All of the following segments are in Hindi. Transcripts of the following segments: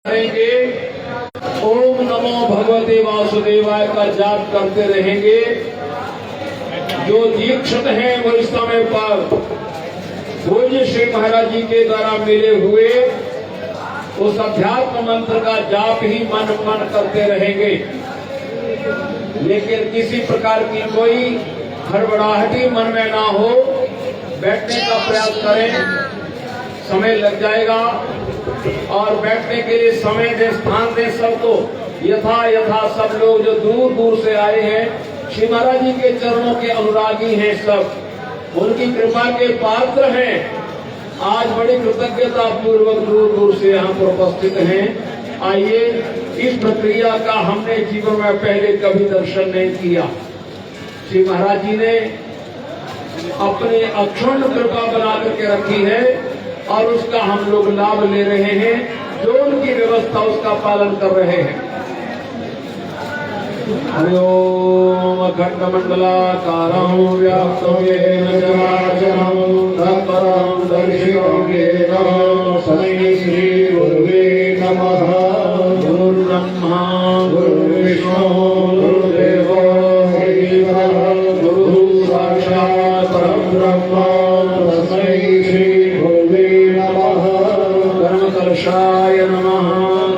करेंगे, ओम नमो भगवते वासुदेवाय का जाप करते रहेंगे। जो दीक्षित हैं वो इस समय पर पूज्य श्री महाराज जी के द्वारा मिले हुए उस अध्यात्म मंत्र का जाप ही मन मन करते रहेंगे, लेकिन किसी प्रकार की कोई हड़बड़ाहटी मन में ना हो। बैठने का प्रयास करें, समय लग जाएगा और बैठने के लिए समय दे, स्थान दे सबको। यथा सब लोग जो दूर दूर से आए हैं, श्री महाराज जी के चरणों के अनुरागी हैं, सब उनकी कृपा के पात्र हैं। आज बड़ी कृतज्ञता पूर्वक दूर दूर से यहाँ पर उपस्थित हैं। आइए, इस प्रक्रिया का हमने जीवन में पहले कभी दर्शन नहीं किया। श्री महाराज जी ने अपने अक्षुण्ण कृपा बना करके रखी है और उसका हम लोग लाभ ले रहे हैं। जो उनकी व्यवस्था उसका पालन कर रहे हैं। हरिओम अखंड मंडलाकारं व्याप्तं येन चराचरं तत्परं दर्शितं येन तस्मै श्री गुरुवे नमः। गुरुर्ब्रह्मा गुरुर्विष्णु गुरुर्देवो महेश्वरः गुरुः साक्षात् परब्रह्म तस्मै श्री गुरुवे नमः। कर्मकलशाय नमः।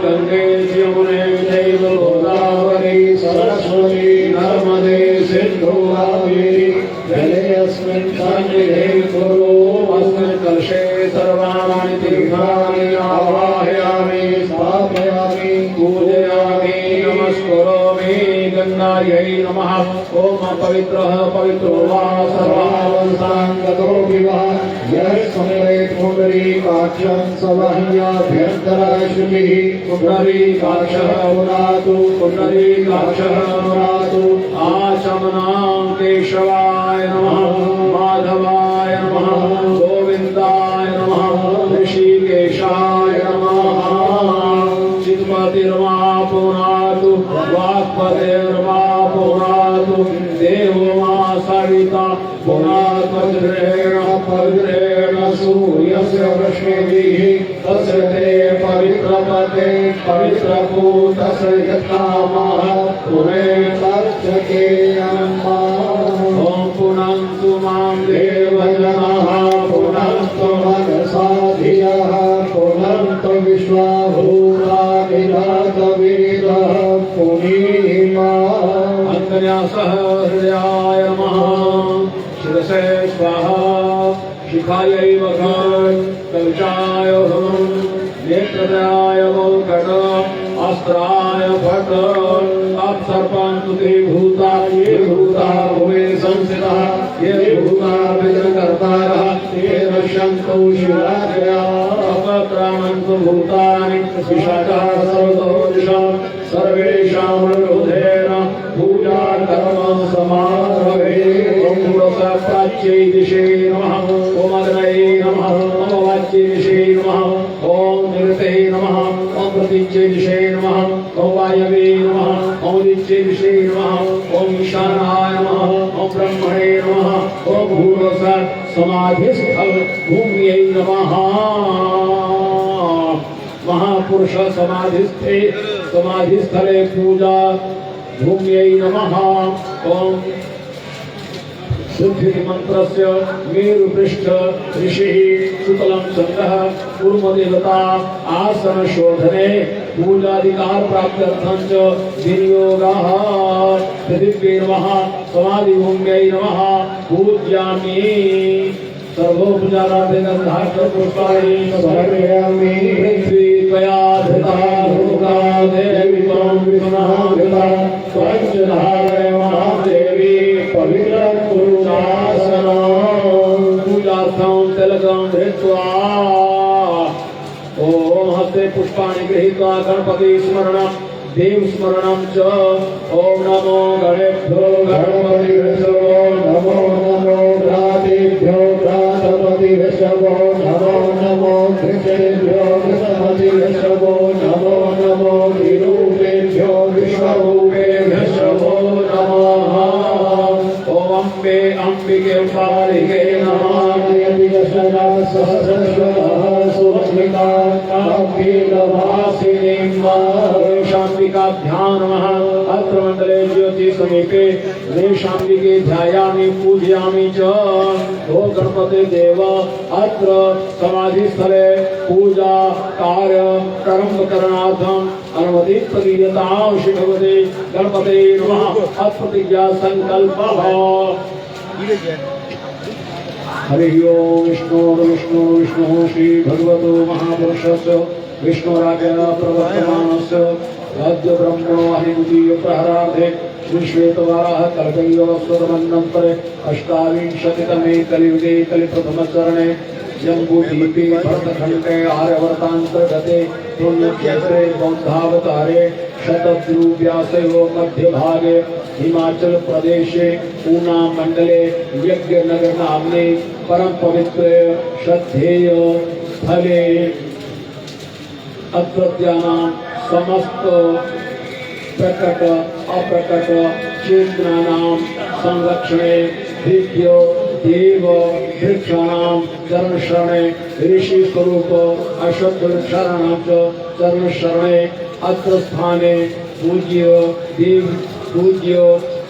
गंगे यमुने चैव गोदावरी सरस्वती नर्मदे सिन्धु कावेरी जलेऽस्मिन् सन्निधे कुरु। अस्मिन् कलशे सर्वाणि तीर्थानि आवाहयामि स्थापयामि पूजयामि नमस्करोमि। गंगायै नमः। ओम पवित्रः पवित्रो वा सर्वावस्थाङ्गतो विवाह यः स्मरेत् पुण्डरीकाक्षं सवह्याभ्यन्तरश्रुतिः। पुण्डरीकाक्षः पुनातु पुण्डरीकाक्षः पुनातु। आचमनां केशवाय नमः, माधवाय नमः, गोविन्दाय नमः, ऋषिकेशाय नमः। चित्पतिर्मा पुनातु वाक्पतिर्मा पुनातु। देवो मा सविता पुनातु। वज्रेण सूर्यस्य रश्मिभिः तस्य ते पवित्रपते पवित्रभूतस्य यत्कामः पुरेतर्चके नमः। ॐ पुनन्तु मां देवजनाः पुनन्तु मनसा धियः पुनन्तु विश्वभूतानि राजवीरः पुनीमा। अन्यन्यासः हृदयाय नमः। शिरसे स्वाहा। शिखायै वखं कलशाय हम। नेत्रदाय मौकट अस्त्राय भट। अप्सर्पान्तु ते भूता ये भूता भुवे संस्थिताः ये भूता विजयकर्तारः ते नश्यन्तु शिवाज्ञया। अपक्रामन्तु भूतानि पिशाचाः सर्वतो दिशां सर्वेषां विरोधेन पूजा कर्म समारभे। ओम पुरसा प्राच्यै दिशे नमः। ओम अग्नये नमः। ओम वाच्यै दिशे नमः। ओम निरते नमः। ओम प्रतीच्यै दिशे नमः। ओम वायवे नमः। ओम दिच्यै दिशे नमः। ओम ईशानाय नमः। ओम ब्रह्मणे नमः। ओम भूर्भुवः समाधिस्थल भूम्यै नमः। महापुरुष समाधिस्थे समाधिस्थले पूजा भूम्यै नमः। ओम सिद्धि मंत्रस्य मेरुपृष्ठ ऋषिः शुक्लं संगः कुर्मदेवता आसन शोधने पूजाधिकार प्राप्त्यर्थं च विनियोगः। पृथिव्यै नमः। समाधि भूम्यै नमः। पूज्यामि सर्वोपचारार्थे गन्धार्घ्य पुष्पाणि समर्पयामि। पृथ्वी त्वया धृता लोका देवी त्वं विष्णुः पंचधारे महादेवी पवित्रं पूजासनं। पूजार्थं तिलकं धृत्वा ओम हस्ते पुष्पाणि गृहीत्वा गणपति स्मरणं देव स्मरणं च। ओम नमो गणेभ्यो गणपतिभ्यो नमो नमो भ्रातेभ्यो भ्रातपतिभ्यो नमो नमो कृष्णेभ्यो कृष्णपतिभ्यो नमो नमो विरूपेभ्यो विश्वरूपेभ्यो नमः। ओम अम्बे अम्बिके पालिके नमः। सहस्रश्वः सुरक्षिता अखिलवासिनी गणेशाम्बिकाभ्यां नमः। अत्र मंडले ज्योति समीपे गणेशाम्बिके ध्यायामि पूजयामि च। ओ गणपते देव अत्र समाधि स्थले पूजा कार्य कर्म करणार्थम अनुमति प्रदीयतां श्री भगवते गणपते नमः। अप्रतिज्ञा संकल्पः। हरि ओम विष्णु विष्णु विष्णु श्री भगवतो महापुरुषस्य विष्णुराज्ञया प्रवर्तमानस्य राज्य ब्रह्मणो अहिंदीय प्रहरार्थे श्री श्वेतवाराह कल्पयुगवत्सरमन्वन्तरे अष्टाविंशतितमे कलियुगे कलिप्रथमचरणे जम्बूद्वीपे भरतखण्डे आर्यवर्तान्तर्गते पुण्यक्षेत्रे बौद्धावतारे शतद्रुव्यासयो मध्यभागे हिमाचल प्रदेशे ऊना मंडले यज्ञनगर नाम्ने परम पवित्र श्रद्धेय स्थले अत्रत्यानां समस्त प्रकट अप्रकट चेतनानां संरक्षणे दिव्य देव वृक्षाणां चरण शरणे ऋषि स्वरूप अश्वत्थ वृक्षाणां चरण शरणे अत्र स्थाने पूज्य देव पूज्य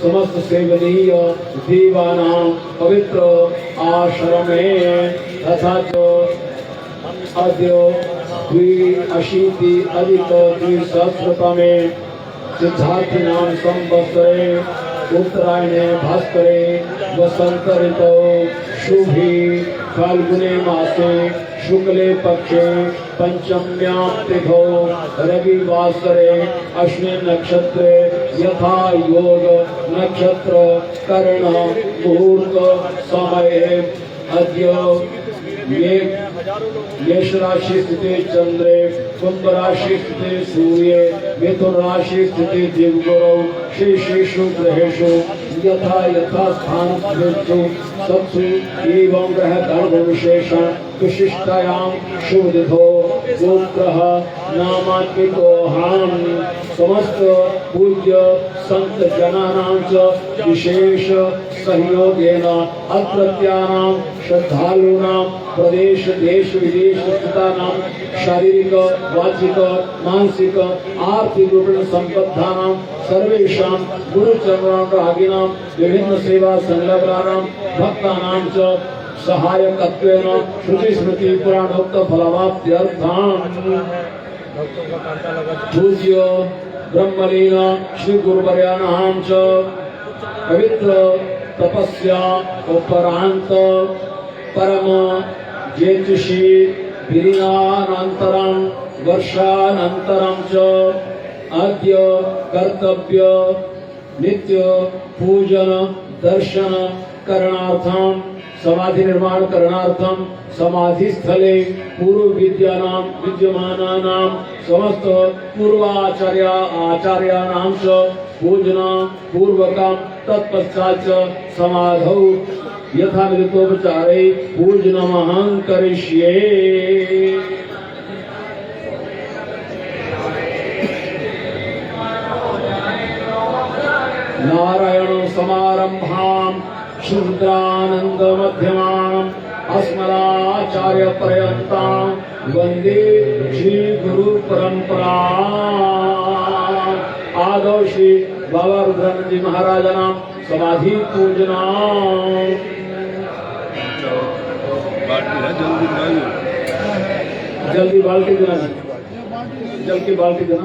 समस्त सेवनीय देवानां पवित्र आश्रमे तथा च अद्य 2080 सिद्धार्थिनां संवत्सरे उत्तरायणे भास्करे वसंत ऋतौ शुभे फाल्गुने मासे शुक्ले पक्षे पंचम्यां तिथौ रविवासरे अश्विन नक्षत्रे यथा योग नक्षत्र कर्ण मुहूर्त समये अद्य मेष राशि स्थिते चंद्रे कुंभ राशि स्थिते सूर्ये मिथुन राशि स्थिते देवगुरौ शेषेषु ग्रहेषु यथा यथा स्थानेषु तत्सु एवं ग्रह धर्म विशेषण विशिष्टायां शुभतिथौ गोत्रः नामात्मिकोऽहं समस्त पूज्य संत जनानां च विशेष सहयोगेन अत्रत्यानां श्रद्धालूनां प्रदेश देश विदेश स्थितानां शारीरिक वाचिक मानसिक आर्थिक रूपेण संबद्धानां सर्वेषां गुरुचरणरागिणां विभिन्न सेवा संलग्नानां भक्तानां च सहायकत्वेन श्रुति स्मृति पुराणोक्त फलवाप्त्यर्थं पूज्य ब्रह्मलीन श्री गुरुवर्याणां च पवित्र तपस्या उपरांत परम ज्योतिषी विलीनानन्तरं वर्षानन्तरं च अद्य कर्तव्य नित्य पूजन दर्शन करणार्थं समाधि निर्माण करणार्थं समाधि स्थले पूर्व विद्यमानानां समस्त पूर्वाचार्याणां च पूजन पूर्वकं तत्पश्चात् च समाधौ यथा विदितोपचारे पूजनमहं करिष्ये। नारायण समारंभां शुद्रानंद मध्यमां अस्मदाचार्य पर्यन्तां वंदे श्री गुरु परंपरा। आदौ श्री बाबा रुद्रानंद जी महाराजानां समाधि पूजना। जल्दी बाल्टी देना, जल की बाल्टी देना।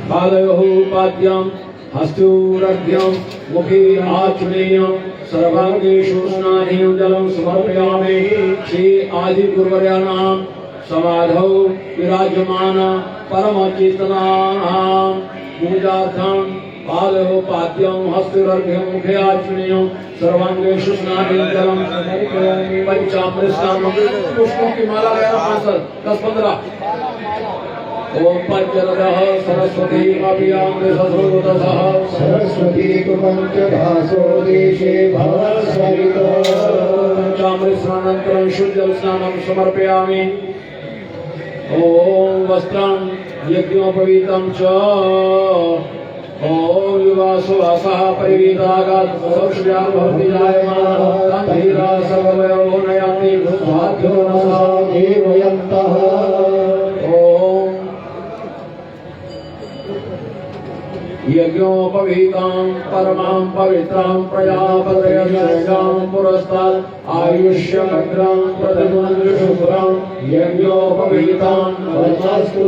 पादयोः पाद्यं हस्तोरर्घ्यं मुखे आचमनीयं सर्वांगेषु स्नानेन जलं समर्पयामि। श्री आदि गुरुवर्याणां समाधौ विराजमान परमचेतनानां पूजार्थं पादयोः पाद्यं हस्तोरर्घ्यं मुखे आचमनीयं सर्वांगेषु स्नानेन जलं समर्पयामि। पंचामृत पुष्पों की माला लगाना 10-15। ओम पंचरथः सरस्वती अभियामृतसः सरस्वती पंचधासो देशे भवस्वरितो। पंचामृत स्नानानन्तरं शुद्धजल स्नानं समर्पयामि। ओम वस्त्रं यज्ञोपवीतं च ओम युवासुवासः परिवीतागात् सौक्ष्म्यां भवति जायमानः तन्धीरा सर्ववयो नयाति भाग्यो नः देवयन्तः पवितां परमां पवित्रां प्रजापतयं पुरस्तात् आयुष्यमग्रां प्रथमं शुभ्रां यज्ञोपवीतां वचस्तु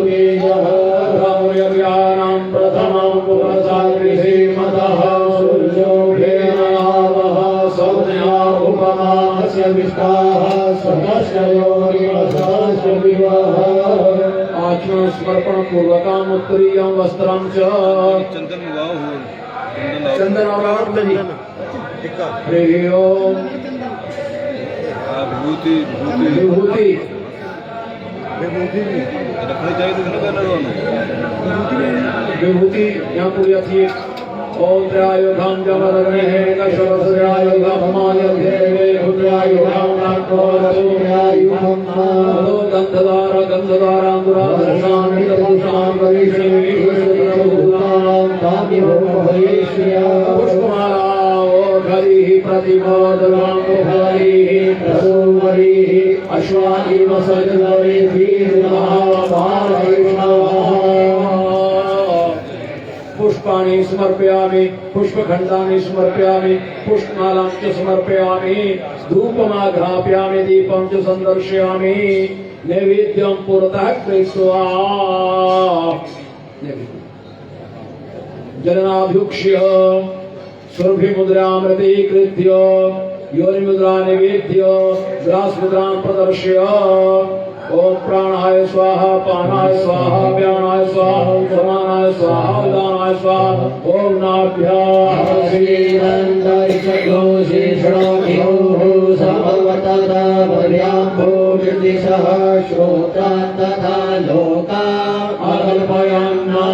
यज्ञानां प्रथमं पुरस्तात् ऋषिमतः सूर्योभेनावः सौम्या उपमास्य विष्टाः सदस्य योगिवसस्य विवाह आचमन समर्पण पूर्वकम उत्तरीयं वस्त्रं च चंदन और हरि ओम विभूति विभूति विभूति यहाँ पूरी थी ओम त्रयायुधाम जमदग्ने है कशवस्त्रयायुधाम मायदेवे रुद्रयायुधाम नाट्योरसुरयायुधाम मदो गंधदारांधुरादर्शान नितपुषां वरिष्ठेभूतां ताम्योपहरेश्या पुष्पमाला ओघरिः प्रतिमोदगां ओघरिः प्रसूवरिः अश्वानि पुष्पाणि समर्पयामि पुष्पखंडानि समर्पयामि पुष्पमालां च समर्पयामि धूपमाघ्रापयामि दीपं च संदर्शयामि नैवेद्यं पुरतः कृत्वा जलनाभ्युक्ष्य सुरभिमुद्रामृतीकृत्य योनिमुद्रा निवेद्य ग्रासमुद्रां प्रदर्श्य ओम प्राणाय स्वाहा पानाय स्वाहा व्यानाय स्वाहा समानाय स्वाहा उदानाय स्वाहा ओम नाभ्याः श्रीरंधरिषभो शेषणो समवतता पर्याम्भो निर्दिशः श्रोतान् तथा लोकान् अकल्पयन्ना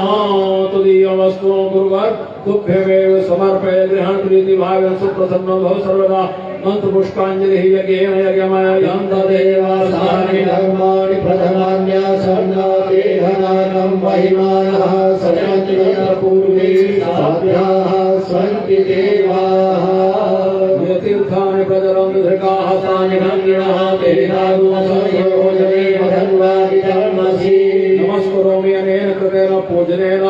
तुदीयमस्तु गुरुवर् तुभ्यमेव समर्पय गृहं प्रीति भावेन सुप्रसन्नो भव सर्वदा मंत्र पुष्पांजलि यज्ञेन यज्ञमय यन्तदेवासानि धर्माणि प्रथमान्यासन्नादेहनानं महिमानः सयन्त्र पूर्वे साध्याः सन्ति देवाः तीर्थानि प्रचरन्तु धृकाः तानि धन्यः तेनागुणसंयोजने धन्वादि धर्मसि नमस्करोमि अनेन कृतेन पूजनेन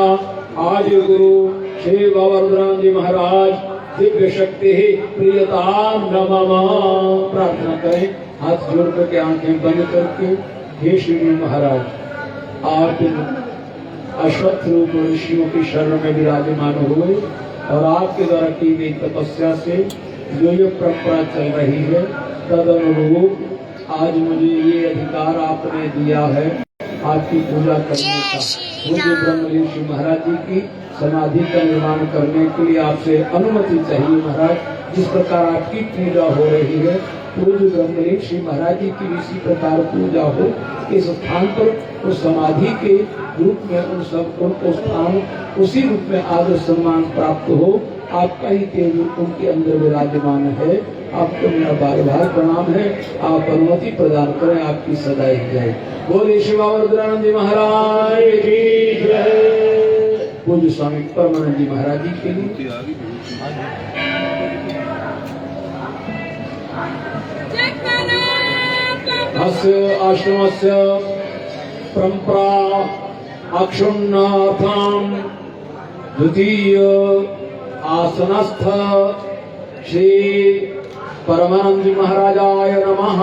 आज गुरु श्री बाबा जी महाराज दिव्य शक्ति प्रियताम नमः प्रार्थना करें हाथ जोड़ करके आंखें बंद करके हे श्री महाराज आप अश्वत्थ रूप ऋषियों की शरण में विराजमान हुए और आपके द्वारा की गई तपस्या से जो ये परंपरा चल रही है तद अनुरूप आज मुझे ये अधिकार आपने दिया है आपकी पूजा करने का। मुझे ब्रह्मलीन महाराज जी की समाधि का निर्माण करने के लिए आपसे अनुमति चाहिए महाराज। जिस प्रकार आपकी पूजा हो रही है पूज्य ब्रह्मलीन श्री महाराज जी की इसी प्रकार पूजा हो, इस स्थान पर उस समाधि के रूप में उनको स्थान उसी रूप में आदर सम्मान प्राप्त हो। आपका ही तेज उनके अंदर विराजमान है। आपको मेरा बार बार प्रणाम है। आप अनुमति प्रदान करें। आपकी सदाई जय। बोले शिवा वरदानंद जी महाराज की जय। पूज्य स्वामी परमानंद जी महाराज जी के लिए अस्य आश्रमस्य परंपरा अक्षुण्णार्थं द्वितीय आसनस्थ श्री परमानंद जी महाराजाय नमः।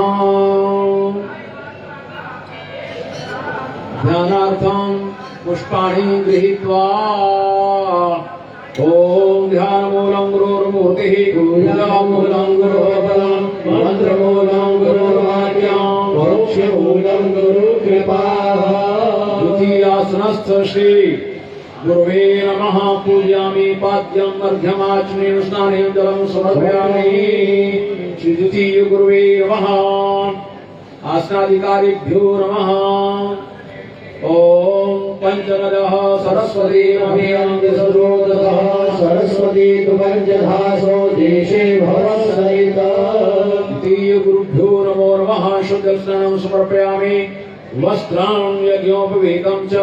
ध्यानार्थं पुष्पाणि गृहीत्वा ओम ध्यानमूलं गुरुर्मूर्तिः पूजामूलं गुरुर्बलं मंत्रमूलं गुरुर्वाक्यं परोक्षमूलं गुरुकृपा। द्वितीयासनस्थ श्री गुरुवे नमः। पूजयामि पाद्यं अर्घ्यमाचमनीयं स्नानेन जलं समर्पयामि। श्री द्वितीय गुरुवे नमः। आसनाधिकारिभ्यो नमः। ओम पंचनदः सरस्वती अभियंतिसरोदः सरस्वती तुमंजधासो देशे भवसहित। द्वितीय गुरुभ्यो नमो नमः। शुद्धस्नानं समर्पयामि। वस्त्रं यज्ञोपवीतं च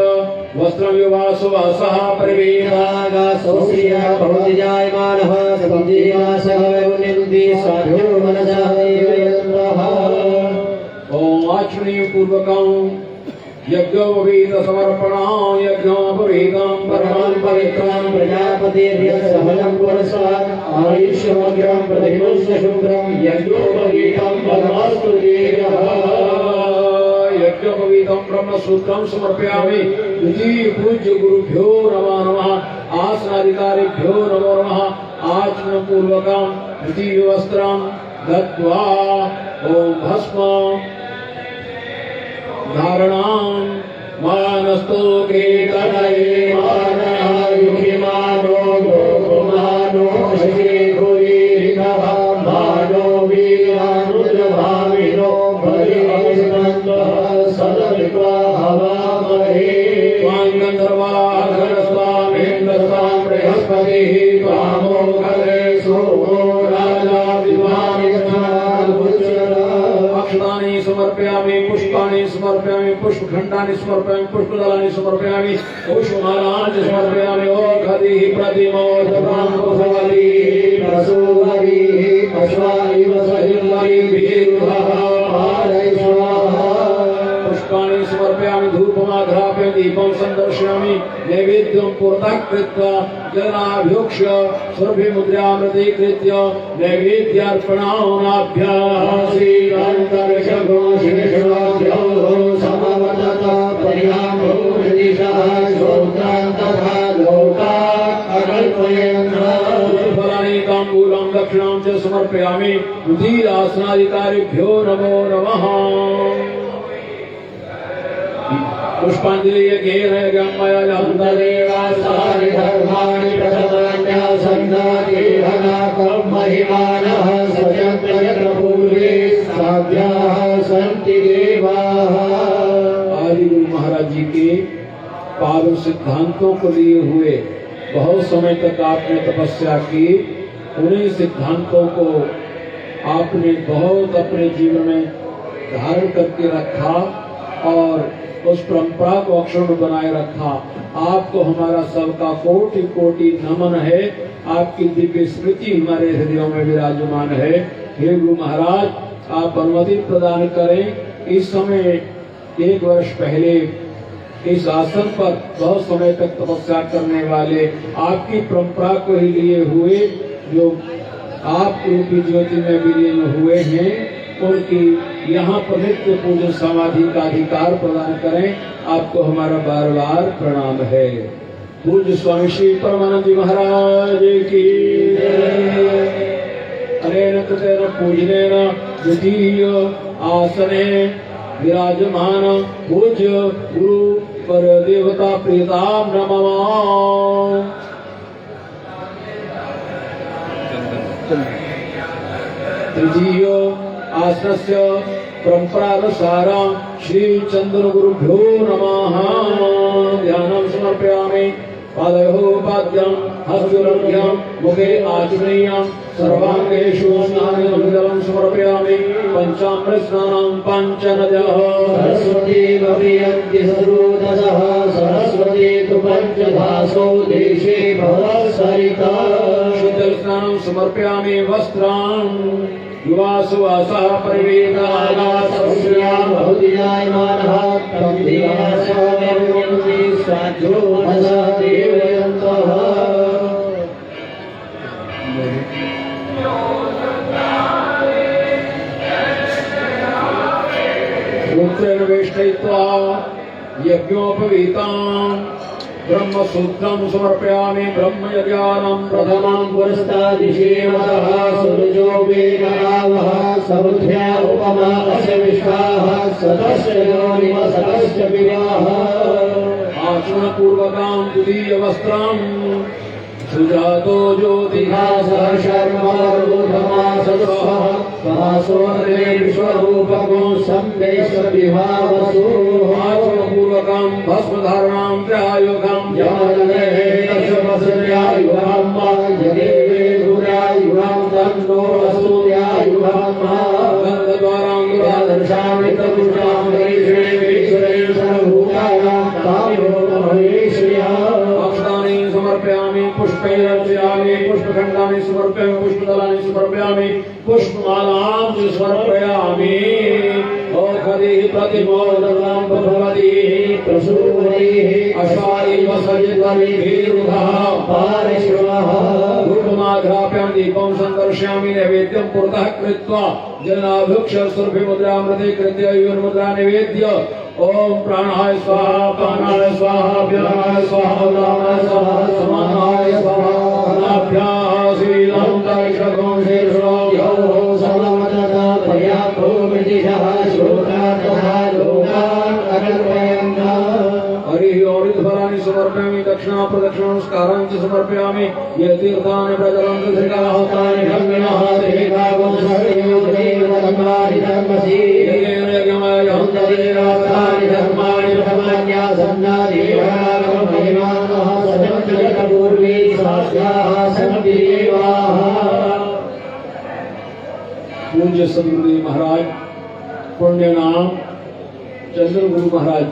वस्त्रं युवासुवासः परिवेदागासोऽस्यः भवति जायमानः सपञ्चीमासः निरुद्धि साधो मनसः एव यत्रः। ओम आचमनीय पूर्वकं यज्ञोपवीत समर्पणां यज्ञोपवीतं परमं पवित्रं प्रजापतिर्यसहजं पुरस्तात् आयुष्यमग्रं प्रतिमुष्य शुभ्रं यज्ञोपवीतं परमास्तु देवः यज्ञोपवीतं ब्रह्मसूत्रं समर्पयामि। द्वितीय पूज्य गुरुभ्यो नमो नमः। आसनाधिकारिभ्यो नमो नमः। आचमनपूर्वकं द्वितीय वस्त्रं दत्त्वा ओम भस्म धारणां मानस्तो कीर्तनये मानो गोमानो शशिकुलीरिकः मानो वीरानुद्रभाविनो बलिहस्तः सदवित्वा हवामहे त्वां गन्धर्वाघनस्वामेन्द्रस्वां बृहस्पतिः त्वामो खले सोमो राजा अक्षतानि समर्पयामि पुष्पाणि समर्पयामि पुष्पखण्डानि समर्पयामि पुष्पदलानि समर्पयामि पुष्पमालानि समर्पयामि ओषधिः प्रतिमोदकं पुष्पवलिः प्रसूवरिः अश्वानिव सहिल्लरिभिर्वः पुष्पाणि समर्पयामि धूपमाघ्रापयामि दीपं सन्दर्शयामि नैवेद्यं पुरतः कृत्वा जनाभ्योक्ष्य सर्वमुद्रामृतीकृत्य नैवेद्यार्पणाभ्यां श्रीकान्तर्षघोषेश्वभ्यो समवर्तत पर्यामो दिशः श्रोत्रान् तथा लोकात् अकल्पयन् फलानि ताम्बूलं दक्षिणां च समर्पयामि। द्वितीयासनाधिकारिभ्यो नमो नमः। पुष्पांजलि यज्ञेन यज्ञमया देवासानि धर्माणि प्रथमान्यासन्नादेहनाकं महिमानः स्वयंपूर्वे साध्याः सन्ति देवाः। आदि गुरु महाराज जी के पावन सिद्धांतों को लिए हुए बहुत समय तक आपने तपस्या की। उन्हीं सिद्धांतों को आपने बहुत अपने जीवन में धारण करके रखा और उस परंपरा को अक्षुण्ण बनाए रखा। आपको हमारा सबका कोटि कोटि नमन है। आपकी दिव्य स्मृति हमारे हृदयों में विराजमान है। हे गुरु महाराज, आप अनुमति प्रदान करें। इस समय 1 वर्ष पहले इस आसन पर बहुत समय तक तपस्या करने वाले आपकी परंपरा को ही लिए हुए जो आप रूपी ज्योति में विलीन हुए हैं, उनकी यहाँ पर नित्य पूजन समाधि का अधिकार प्रदान करें। आपको हमारा बार बार प्रणाम है। पूज्य स्वामी श्री परमानंद जी महाराज की अनेन कृतेन पूजनेन द्वितीय आसने विराजमान पूज्य गुरु पर देवता प्रीताम नमः। तृतीय आसनस्य परंपरानुसारं श्री चंदन गुरुभ्यो नमः। ध्यानं समर्पयामि। पादयोः पाद्यं हस्तयोर्घ्यं मुखे आचमनीयं सर्वाङ्गेषु स्नानं समर्पयामि। पंचामृत स्नानं पञ्चनद्यः सरस्वती भवन्ति सरोदसः सरस्वती तु पञ्चधासो देशे भवत्सरिता शुद्धं स्नानं समर्पयामि। वस्त्रान् युवासुवासः परिवेदानासस्यां भवति जायमानः तं देवासमेवन्ति स्वाध्यो मनसा देवयन्तः सूत्रेण वेष्टयित्वा यज्ञोपवीतां ब्रह्मसूत्रं समर्पयामि। ब्रह्मयज्ञानं प्रथमं पुरस्तादिशेवतः सुरजो वेगरावः समुद्र्या उपमा अस्य विश्वाः सतस्य योनिव सतस्य विवाह आचमनपूर्वकं द्वितीय वस्त्रं सुजातो ज्योतिहा सह शर्मरूपमासः वासोर्णे विश्वरूपको संदेशविभावसु आचमनपूर्वकं भस्मधारणां त्रयायुगं यमदने दशवसर्यायुगं यदेवे गुरायुगं तन्नो वसुर्यायुगं गन्धद्वारां दर्शामि तदुषां वैश्वेश्वरेण सर्वभूतानां तामिहो महेश्वर्या अक्षतानि समर्पयामि। पुष्पैरर्चयामि। पुष्पखण्डानि समर्पयामि। पुष्पदलानि समर्पयामि। पुष्पमालां समर्पयामि। ओषधिः प्रतिमोदकं भवति प्रसूवैः अश्वारी वसजितरिभिरुधः पारिश्वः धूपमाघ्राप्यां दीपं सन्दर्शयामि नैवेद्यं पुरतः कृत्वा जलाभिक्ष सुरभिमुद्रामृते कृत्य युर्मुद्रा निवेद्य ओम प्राणाय स्वाहा प्राणाय स्वाहा व्यानाय स्वाहा उदानाय स्वाहा समानाय स्वाहा अनाभ्याः शीलं तैषगं शीर्षं यो समवतः पर्याप्तो मृतिशः श्रोता तथा लोकान् अकल्पयन् हरि और फलानि समर्पयामि दक्षिणा प्रदक्षिणा नमस्कारं च समर्पयामि ये तीर्थानि प्रचलन्ति त्रिकालानि धर्मिणः देवागुं सर्वयोगदेव धर्माणि धर्मसि यन्तदेवानि धर्माणि प्रथमान्यासन्नादेवागं महिमानः सदन्त्यपूर्वे साध्याः सन्ति देवाः। पूज्य सदगुरु महाराज पुण्य नाम चंद्रगुरु महाराज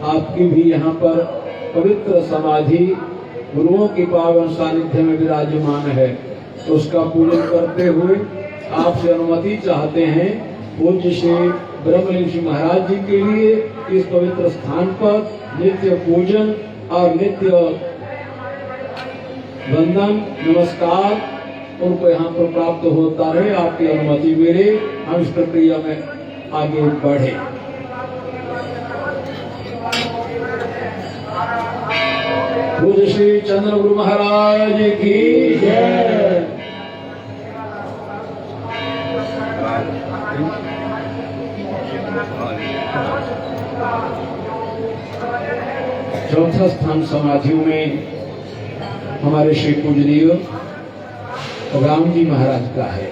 आपकी भी यहाँ पर पवित्र समाधि गुरुओं की पावन सानिध्य में विराजमान है। उसका पूजन करते हुए आपसे अनुमति चाहते हैं पूज्य श्री ब्रह्मलिंग जी महाराज जी के लिए इस पवित्र स्थान पर नित्य पूजन और नित्य वंदन नमस्कार उनको यहाँ पर प्राप्त होता रहे। आपकी अनुमति मेरे हम इस प्रक्रिया में आगे बढ़े। पूज्य श्री चंद्रगुरु महाराज की जय। चौथा स्थान समाधियों में हमारे श्री पूजनीय राम जी महाराज का है।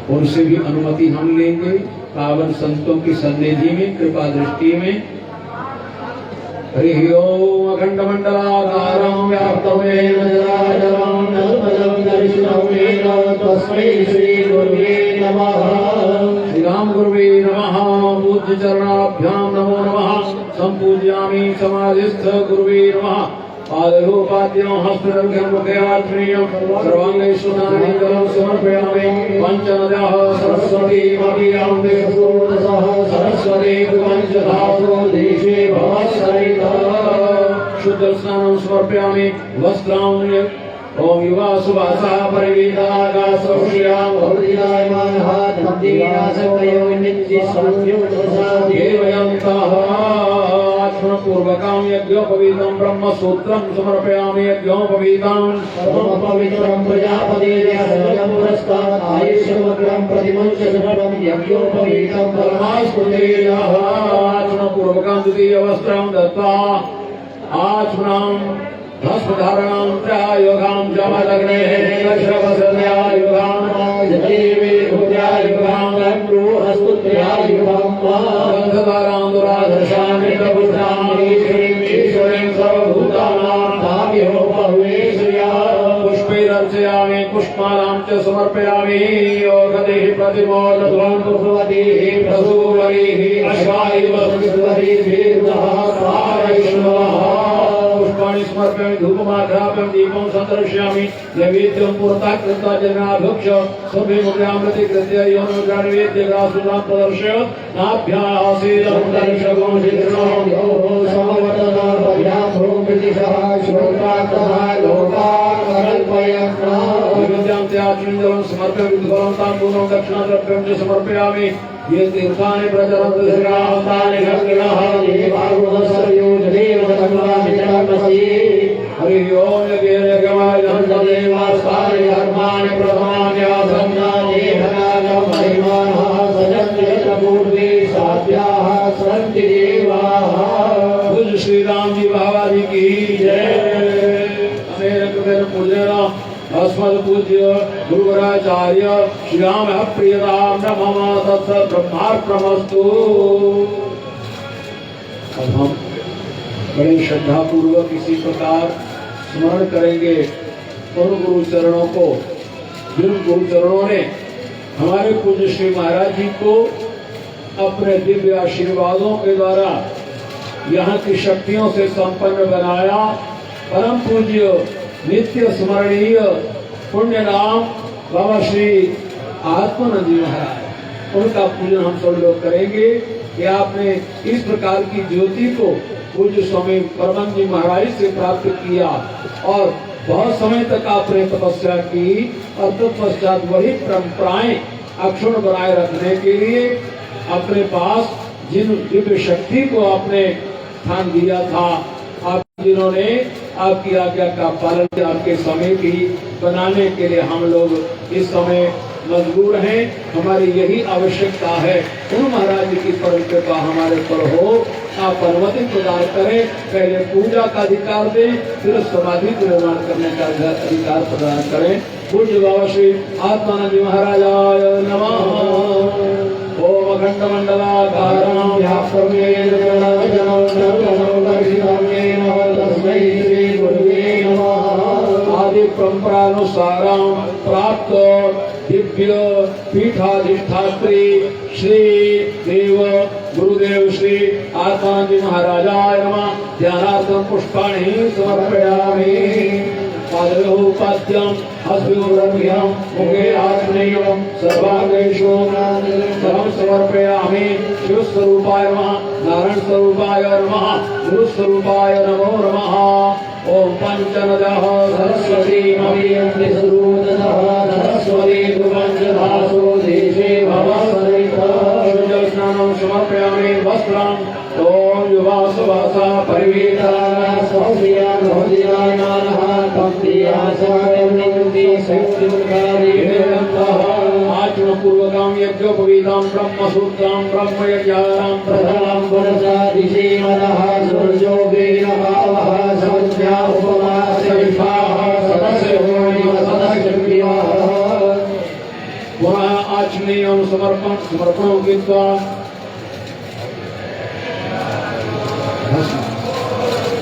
उनसे भी अनुमति हम लेंगे पावन संतों की सन्निधि में कृपा दृष्टि में। हरि ओम अखंड मंडलाकारं व्याप्तं येन चराचरं तत्पदं दर्शितं येन तस्मै श्री गुरुवे नमः। श्री राम गुरुवे नमः। पूज्य चरणाभ्यां नमो नमः। संपूजयामि समाधिस्थ गुरुवे नमः। पादयोपाद्यं हस्तदर्घ्यं मुखे आत्मीयं सर्वाङ्गे सुनानि जलं समर्पयामि। पञ्चनद्यः सरस्वतीमपीयां देवसोदसः सरस्वती पञ्चधातु देशे भवत्सरितः शुद्ध स्नानं समर्पयामि। वस्त्राणि ओम युवा सुवासा परिवीतागासौष्यां भवतिदायमानः तद्दीनासकयो नित्य संयोजसा देवयन्तः पूर्वकां यज्ञोपवीतं ब्रह्मसूत्रं समर्पयामि। यज्ञोपवीतं पवित्रं प्रजापतेर्यं पुरस्तात् आयुष्यमग्रं प्रतिमुच्य सर्वं यज्ञोपवीतं परमास्तुतेयः पूर्वकां द्वितीयवस्त्रं दत्त्वा आचमनं भस्मधारणं च योगां जमदग्नेः दशवसर्यायुगां देवे भूत्यायुगां गन्धोहस्तुत्यायुगां गन्धधारां दुराधर्षामि प्रबुद्धां ईश्वरीं सर्वभूतानां ताभ्यो भवेश्रिया पुष्पैरर्चयामि पुष्पमालां च समर्पयामि। योगदेः प्रतिमोदध्वं पुष्पवतीः प्रसूवरीः अश्वायैव संस्कृतैर्भिर्दः पारयिष्णवः पुष्पाणि समर्पयामि। धूपमाघ्राप्यं दीपं सन्दर्शयामि। नैवेद्यं पुरतः कृत्वा जनाभिक्ष सुरभिमुद्रामृते कृत्य योमुद्रा निवेद्य ग्रासुरां प्रदर्शय नाभ्याः शीलं दर्शगं शीर्षं यो समवतः पर्याप्तो मृतिशः श्रोता तथा लोकान् अकल्पयन् विद्यां त्याचनं जलं समर्पयामि। विद्वान् ताम्बूलं दक्षिणाद्रव्यं च समर्पयामि। ये तीर्थानि प्रचलन्ति त्रिकालानि धर्मिणः देवागुं सर्वयोगदेव धर्माणि धर्मसि हरि ओम यज्ञमाय यन्तदेवास्तानि धर्माणि प्रथमान्यासन्नादेवागं महिमानः सदन्त्यपूर्वे साध्याः सन्ति देवाः। पूज्य श्री राम जी बाबा जी की जय। मेरे कृपेण पूजन अस्मद पूज्य गुरुवराचार्य श्री राम प्रियतां नमः तत् ब्रह्मार्पणमस्तु। अब हम बड़े श्रद्धा पूर्वक इसी प्रकार स्मरण करेंगे उन गुरु चरणों को जिन गुरु चरणों ने हमारे पूज्य श्री महाराज जी को अपने दिव्य आशीर्वादों के द्वारा यहाँ की शक्तियों से संपन्न बनाया। परम पूज्य नित्य स्मरणीय पुण्य नाम बाबा श्री आत्मानंद जी महाराज, उनका पूजन हम सब लोग करेंगे। कि आपने इस प्रकार की ज्योति को पूज्य स्वामी परमानंद जी महाराज से प्राप्त किया और बहुत समय तक आपने तपस्या की और तत्पश्चात वही परंपराएं अक्षुण्ण बनाए रखने के लिए अपने पास जिन दिव्य शक्ति को आपने स्थान दिया था, आप जिन्होंने आपकी आज्ञा का पालन किया, आपके समय की बनाने के लिए हम लोग इस समय मजबूर हैं। हमारी यही आवश्यकता है, उन महाराज की परम कृपा हमारे पर हो, आप अनुमति प्रदान करें। पहले पूजा का अधिकार दें, फिर समाधि को निर्माण करने का अधिकार प्रदान करें। पूज्य बाबा श्री आत्मानंद जी महाराजाय नमः। ओम अखंड मंडलाकारं व्याप्तमेन जगन्नाथं सर्वं दर्शितं तस्मै श्री गुरुवे नमः। आदि परंपरानुसारं प्राप्त दिव्य पीठाधिष्ठात्री श्री देव गुरुदेव श्री आत्मानंद जी महाराजाय नमः। ध्यानार्थं पुष्पाणि समर्पयामि। पाद्योपाद्यं हस्योरभ्यं मुखे आत्मनेयं सर्वांगेषु सर्वं समर्पयामि। शिवस्वरूपाय नमः, नारायण स्वरूपाय नमः, गुरुस्वरूपाय नमो नमः। ओम पंचनदः सरस्वती मह्यं स्वरूपतः सरस्वती गुरुवंशधासो देशे भवस्वरितः। स्नानं समर्पयामि वस्त्रं ओम युवासवासा परिवेदा सौम्या भवदियानाः पूर्वकाम यज्ञोपवीतां ब्रह्मसूत्रां ब्रह्मयज्ञानां प्रधानां पुरसादिशीमदः सूर्योगेन भावः समन्त्या उपमासविभाः सदस्यो सदस्यप्रियाः। पुनः आचमनीयं समर्पणं कृत्वा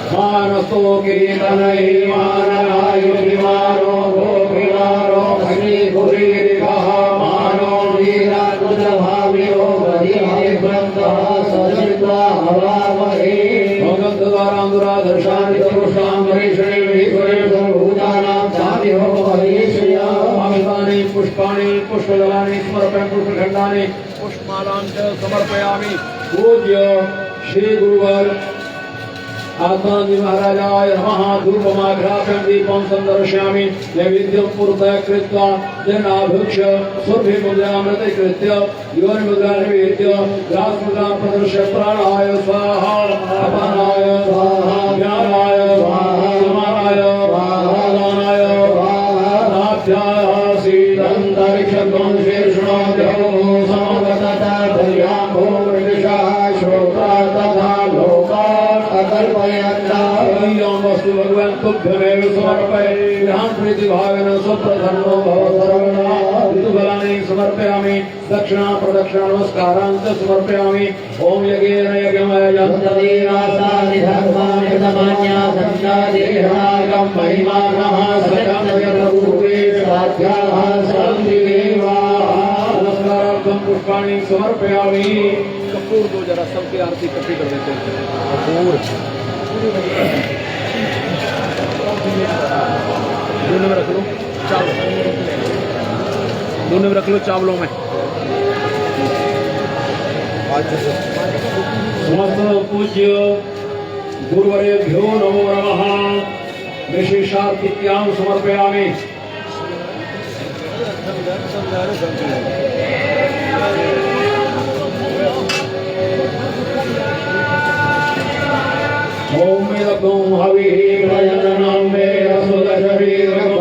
मानसो कीर्तनै मानरायुर्विमानो गोपिमानो भगिनीपुरीरिवः मानो वीरानुजभाव्यो बधिरेभ्यन्तः सदृत्वा हवामहे। भगवद्वारान्दुरादर्शानि पुरुषां वैष्णवे सर्वभूतानां चाभिहोपहरीश्रिया। अमितानि पुष्पाणि पुष्पदलानि समर्पयामि, पुष्पखण्डानि पुष्पमालां च समर्पयामि। पूज्य श्री गुरुवर आत्मानंद जी महाराजाय नमः। धूपमाघ्राप्यं दीपं सन्दर्शयामि। नैवेद्यं पुरतः कृत्वा जनाभिक्ष्य सुरभिमुद्रामृते कृत्य योनिमुद्रा निवेद्य ग्रासमुद्रां प्रदर्श्य प्राणाय स्वाहा, अपानाय स्वाहा, ज्ञानाय स्वाहा, समानाय स्वाहा, दानाय स्वाहा, नाभ्याः शीतन्तरिक्षं शीर्षणोऽद्यो समवतता भर्याम्भो मृगशाः श्रोत्रा तथा लोकान् वस्तु भगवान तुभ्यमेव समर्पयामि। प्रीतिभावेन स्वप्रसन्नो भव सर्वदा। ऋतुफलानि समर्पयामि। दक्षिणा प्रदक्षिणा नमस्कारान् च समर्पयामि। ओम यज्ञेन यज्ञमयं तदेवासानि धर्माणि कृतमान्या सत्यादेहागं महिमानः सकं यतपूर्वे साध्याः सन्ति देवाः। नमस्कारार्थं पुष्पाणि समर्पयामि। कपूर दो जरा, सबकी आरती इकट्ठी कर देते हैं। कपूर दोनों में रख लो, चावल दोनों में रख लो, चावलों में। समस्त पूज्य गुरुवरेभ्यो नमो नमः। विशेषार्थिक्यां समर्पयामि। ओम मेदकं हविः प्रजननं मे असुरशरीरं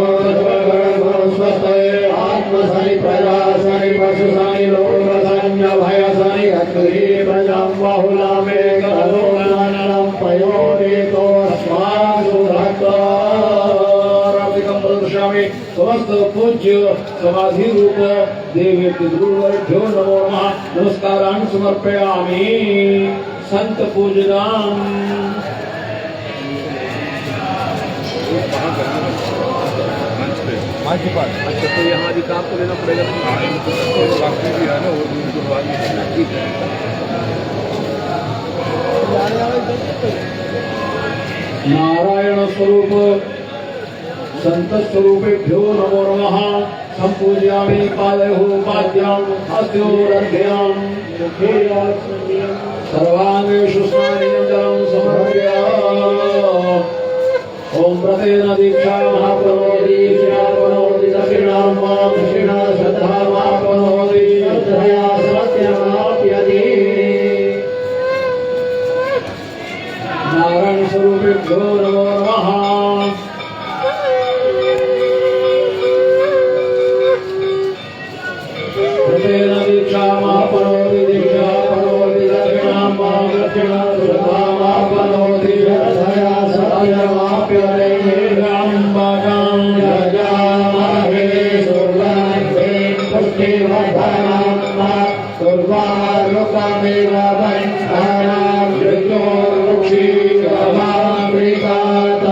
स्वस्ते आत्मसनि प्रजासनि पशुसनि लोकसनि अभयसनि हत्रि प्रजां बहुलामे करोनानं पयोरेतो अस्मासु भक्तारपिकं प्रदर्शयामि। समस्त पूज्य समाधि रूप देवी गुरुवर्भ्यो नमो नमः। नमस्कारान् समर्पयामि। संत पूजनाम्। अच्छा, तो यहाँ अधिकार तो लेना पड़ेगा। भी है ना, ठीक है। नारायण स्वरूप संत स्वरूपेभ्यो नमो नमः। संपूजयामि पादयोः पाद्यां हस्तयोरर्घ्यं मुखे आचमनीयम्। सर्वांगेषु स्नानीयं जलं समर्प्य ओम प्रतेन दीक्षा महाप्रभोति श्रीरामनोति दक्षिणां मां दक्षिणा श्रद्धा महाप्रभोति श्रद्धया सत्यमाप्यति नारायण स्वरूपेभ्यो नमो नमः। प्रतेन दीक्षा महाप्रभोति दीक्षा प्रभोति दक्षिणां मां दक्षिणा श्रद्धा महाप्रभोति श्रद्धया सत्यमाप्यते रामबागां जगामहे सुवर्णे पुष्टिवर्धनां सर्वालोकमेव वैष्णवानां वृक्षोर्वृक्षीकमामृतात्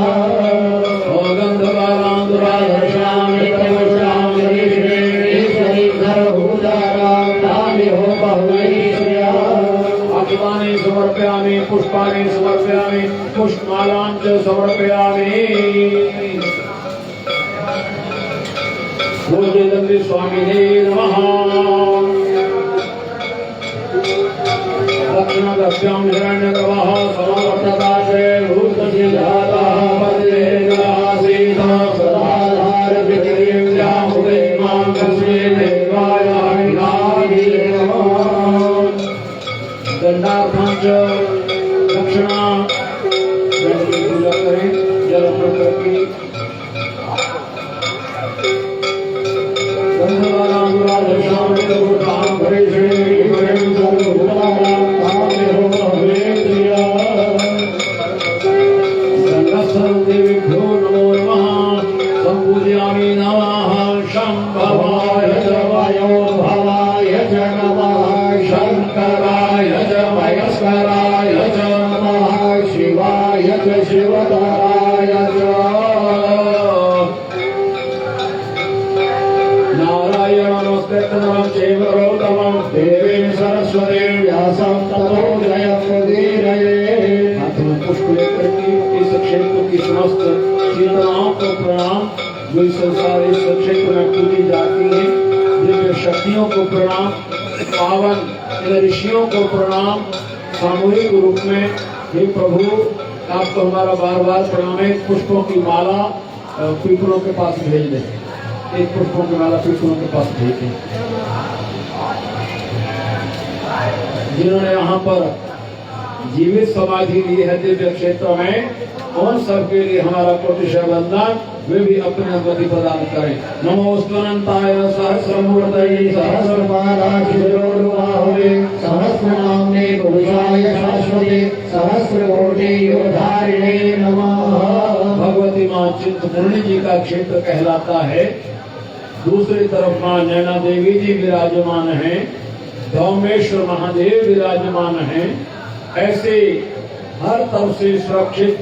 ओ गन्धवालां दुराधर्षां नित्यमुषां ईश्वरी सर्वभूतानां तामिहो बहुवैश्वर्या पुष्पाणि समर्पयामि पुष्पाणि समर्पयामि पुष्पमालां च समर्पयामि। पूज्यदन्ति स्वामिने नमः। दक्षिणदस्यां हिरण्यगर्भः समवर्तदासे भूतस्य जातः पद्मेनासीत् सदाधारपृथिवीं हुते मां तस्मै देवाय विनादि नमः। दंडार्थं च दक्षिणा पूजा करें जल अर्पण करके गंधवानां दुराधर्षां नित्यमुषां भरेषणे ईश्वरीं सर्वभूतानां तामेहो भवेत्रिया सर्वदेवेभ्यो नमो नमः। सम्पूजयामि नमः शम्भवाय च वायो भवाय च नमः शंकराय च महेश्वराय च नमः शिवाय च शिवतराय च नारायणमस्कृतं चैव नरोत्तमं देवीं सरस्वतीं व्यासं ततो जयमुदीरयेत्। हाथ में पुष्प लेकर के इस क्षेत्र की समस्त चेतनाओं को प्रणाम जो इस संसार इस क्षेत्र में पूजी जाती है। दिव्य शक्तियों को प्रणाम, पावन ऋषियों को प्रणाम। सामूहिक रूप में हे प्रभु आपको हमारा बार बार प्रणाम है। पुष्पों की माला पीपलों के पास भेज दें, एक पुष्पों की माला पीपलों के पास भेज दें। जिन्होंने यहाँ पर जीवित समाधि ली है दिव्य क्षेत्र में, उन सबके लिए हमारा कोटिशः वंदन। वे भी अपने अनुमति प्रदान करें। नमोस्तुनंताय सहस्रमूर्तये सहस्रपादाक्षिरोर्बाहुवे सहस्रनाम्ने पुरुषाय शाश्वते सहस्रकोटियोधारिणे नमः। भगवती मां चिंतपूर्णी जी का क्षेत्र कहलाता है। दूसरी तरफ मां नैना देवी जी विराजमान हैं, धौमेश्वर महादेव विराजमान हैं। ऐसे हर तरफ से सुरक्षित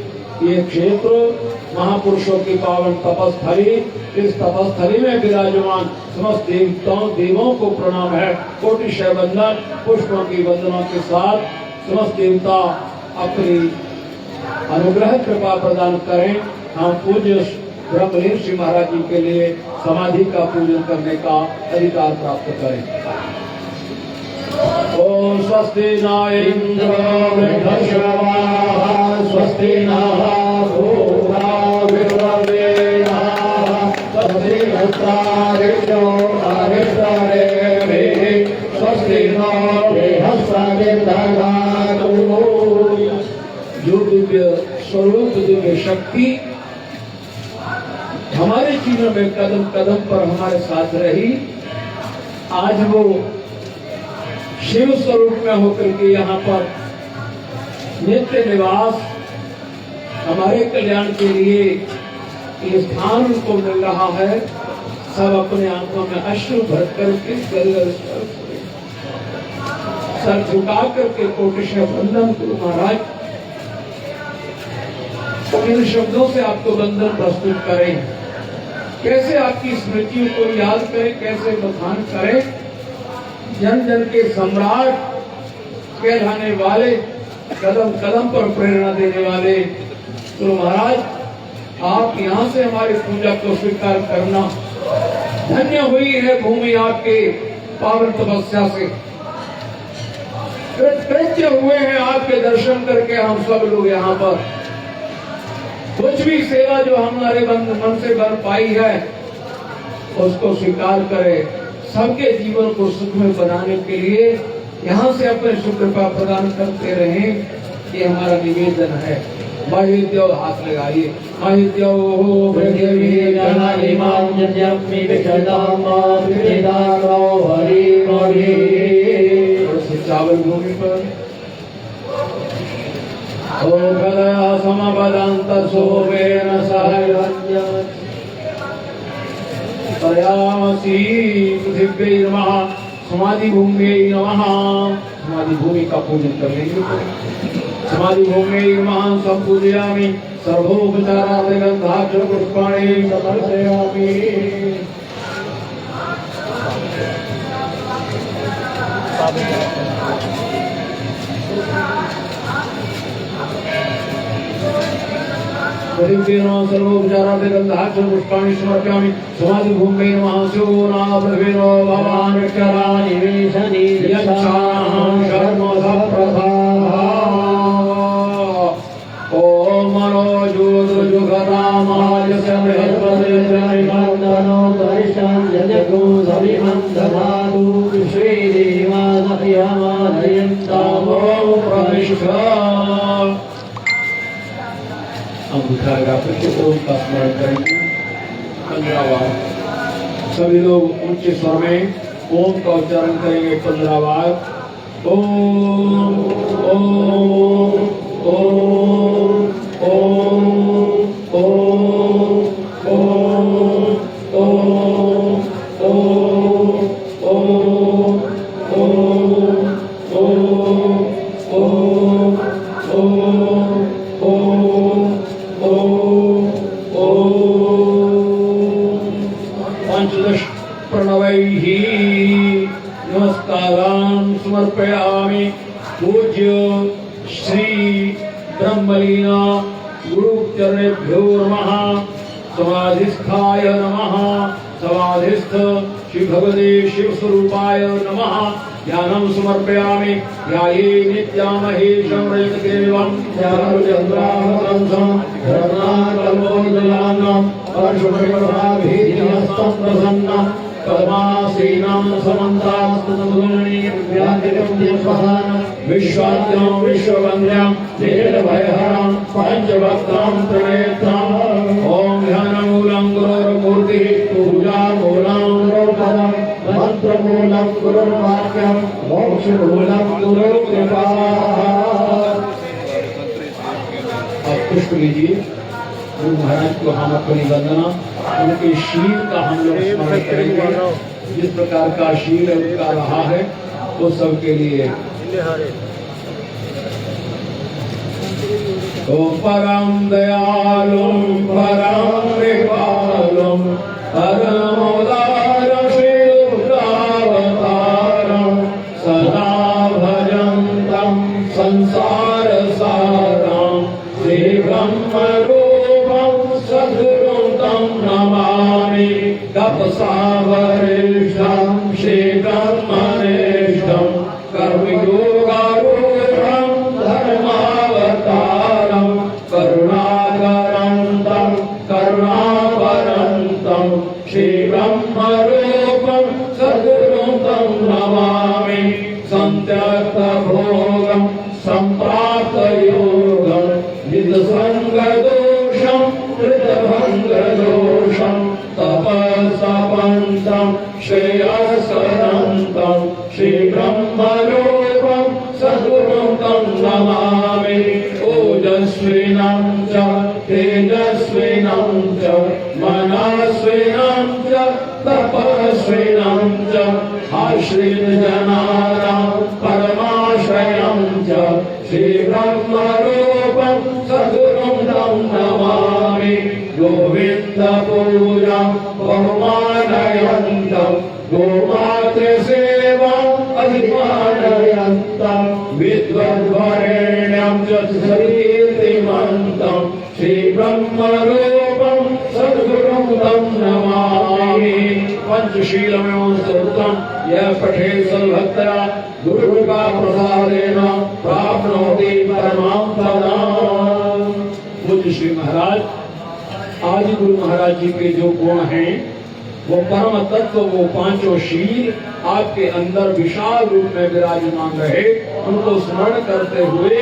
ये क्षेत्र महापुरुषों की पावन तपस्थली। इस तपस्थली में विराजमान समस्त देवताओं देवों को प्रणाम है। कोटिशः वंदन। पुष्पों की वंदना के साथ समस्त देवता अपनी अनुग्रह कृपा प्रदान करें। हम पूज्य ब्रह्मलीन महाराज जी के लिए समाधि का पूजन करने का अधिकार प्राप्त करें। ओम स्वस्ति न इंद्रो वृद्धश्रवाः स्वस्ति नः पूर्वा विश्ववेदाः स्वस्ति नस्तारिषो अरिष्टरेभिः स्वस्ति नो बृहस्पतिर्दधातु। जो दिव्य स्वरूप दिव्य शक्ति हमारे जीवन में कदम कदम पर हमारे साथ रही, आज वो शिव स्वरूप में होकर के यहाँ पर नित्य निवास हमारे कल्याण के लिए ये स्थान उनको मिल रहा है। सब अपने आंखों में अश्रु भर करके सर झुका करके कोटिशः वंदन गुरु महाराज। इन शब्दों से आपको वंदन प्रस्तुत करें, कैसे आपकी स्मृतियों को याद करें, कैसे बखान करें। जन जन के सम्राट कहलाने वाले, कदम कदम पर प्रेरणा देने वाले तो महाराज, आप यहाँ से हमारी पूजा को स्वीकार करना। धन्य हुई है भूमि आपके पावन तपस्या से, कृतकृत्य हुए हैं आपके दर्शन करके हम सब लोग यहाँ पर कुछ भी सेवा जो हमारे मन से बन पाई है उसको स्वीकार करें। सबके जीवन को सुख में बनाने के लिए यहाँ से अपने सुख कृपा प्रदान करते रहें, ये हमारा निवेदन है। महिद्यो हाथ लगाइए। महिद्यो पृथ्वी जनानिमां यज्ञमि विशदाम विदारो हरि मोहि। चावल भूमि पर ओ कलया समपदांत सोमेन सहयन्य तयासी पृथ्वी नमः समाधि भूमि नमः। समाधि भूमि का पूजन कर लेंगे। समाधि भूमि नमः संपूजयामि सर्वोपचारार्थ गंधाक्षर पुष्पाणि समर्पयामि। सर्वोपचारार्थ गंधाक्षर पुष्पाणि समर्पयामि। समाधि भूमि नमः शिवो पृथ्वीरो भवान् विक्षराणि वेशनि यच्छाहं कर्म सप्रथाः। ओम मनोजुगरामाय समृद्धनो दर्शन जगो सविमंदधातु विश्वे देवानयमानयन्तामो प्रविष्टा। हम उठाएगा फिर ओम का स्मरण करेंगे 15 बार। सभी लोग ऊंचे स्वर में ओम का उच्चारण करेंगे 15 बार। ओम ओम ओम ओम ओम ओम ओम ओम ओम पंचदश प्रणवैः नमस्कारान् समर्पयामि। पूज्य श्री ब्रह्मलीना गुरुचरणेभ्यो नमः। समाधिस्थाय नमः। समाधिस्थ श्री भगवते शिव स्वरूपाय नमः। ध्यानं समर्पयामि। ध्याये नित्यामहेशं रजतग्रीवं ध्यानचन्द्राहतं धर्मकल्पोज्ज्वलानं परशुप्रभाभिधिहस्तं प्रसन्नं पद्मासीनं समन्तास्तुतमुनिर्व्याधिकं विश्वाद्यं विश्ववन्द्यं निर्भयहरं पञ्चवक्त्रं त्रिनेत्रम्। ॐ ध्यानमूलं गुरोर्मूर्तिः पूजामूलं गुरोपदम् मंत्रमूलं गुरुर्वाक्यं मोक्षमूलं गुरुकृपा। अब पुष्प लीजिए। गुरु महाराज को हम अपनी वंदना उनके शील का हम लोग स्मरण करेंगे। जिस प्रकार का शील उनका रहा है वो सबके लिए। ओ परम दयालुं परम कृपालुं परमोदारं श्रीरुद्रावतारं सदा भजन्तं संसार सारं श्रीब्रह्मरूपं सद्गुरुं तं नमामि। तपसा वरिष्ठं श्रीब्रह्मनिष्ठं कर्मयोगारूढं धर्मावतारं करुणाकरन्तं करुणापरन्तं श्रीब्रह्मरूपं सद्गुरुं तं नमामि। सन्त्यक्तभोगं सम्प्राप्तयोगं विदसङ्गदोषं कृतभङ्गदोषं तपसपन्तं श्रेयस्करन्तं श्रीब्रह्मरूपं सद्गुरुं तं नमामि। ओजस्विनं च तेजस्विनं च मनस्विनं च तपस्विनं च आश्रितजनानां परमाश्रयं च श्रीब्रह्मरूपं सद्गुरुं तं नमामि। गोविन्दपूजां बहुमानयन्तं गोमातृसेवाम् अधिमानयन्तं विद्वद्वरेण्यं च सकीर्तिमन्तं श्रीब्रह्मरूपं सद्गुरुं तं नमामि। पंचशीलमेवं स्तोत्रं यः पठेत् सर्वत्र गुरुकृपा प्रसादेन प्राप्नोति महाराज, आज गुरु महाराज जी के जो गुण हैं वो परम तत्व, वो पांचों शील आपके अंदर विशाल रूप में विराजमान रहे। उनको स्मरण करते हुए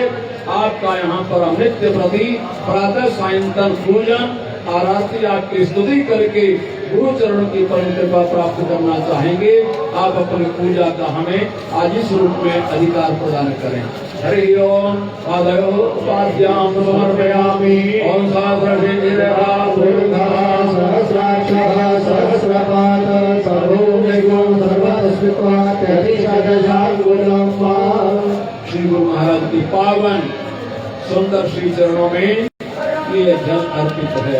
आपका यहाँ पर नित्य प्रति प्रातः सायंकाल पूजन आरती आपकी स्तुति करके गुरु चरणों की परम कृपा प्राप्त करना चाहेंगे। आप अपनी पूजा का हमें आज इस रूप में अधिकार प्रदान करें। हरि ओम पादयो पाद्याम समर्पयामि। ओम सहस्रशीर्षा दुर्गा सहस्राक्षः सहस्रपाद सर्वोमेवं सर्वतस्मित्वात् अतिशतशाल्गुणं वा। श्री गुरु महाराज की पावन सुंदर श्री चरणों में ये जल अर्पित है।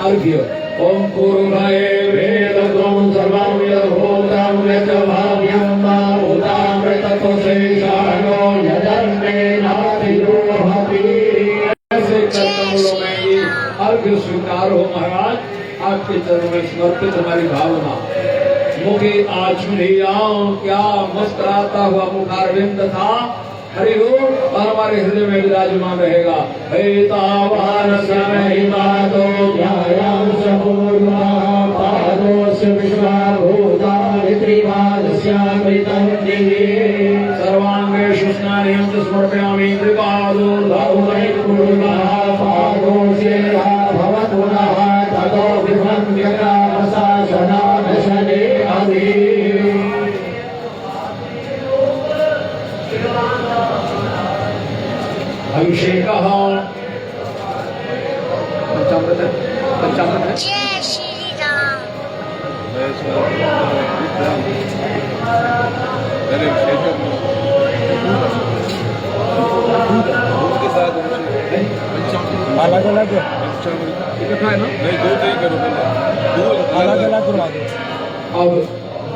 अर्घ्य ओम पूर्वाय वेदं सर्वं यद्भूतं यद्भाव्यं वा भूतामृतकोशेषाणो यदन्नेनातिरोहति। ऐसे कर्तव्यों में ये अर्घ्य स्वीकार हो महाराज। आपके चरणों में समर्पित हमारी भावना मुखे आचमनियाओं क्या मुस्कुराता हुआ मुखारविंद था। हरि ओम और हमारे हृदय में विराजमान रहेगा। हेतावान समहितातो ध्यायां सपूर्णा पादोस्य विश्वाभूतानि त्रिपादस्यामृतं दिवे। सर्वांगेषु स्नानं च समर्पयामि। त्रिपादोर्धौतैर्पूर्णः पादोस्येह भवतु नः ततो विभङ्ग्यकामशासनादशने अभि। अभिषेक जय श्री राम। अलग अलग इकट्ठा है ना? नहीं, दूध नहीं करो पहले। अलग अलग करवा दो। अब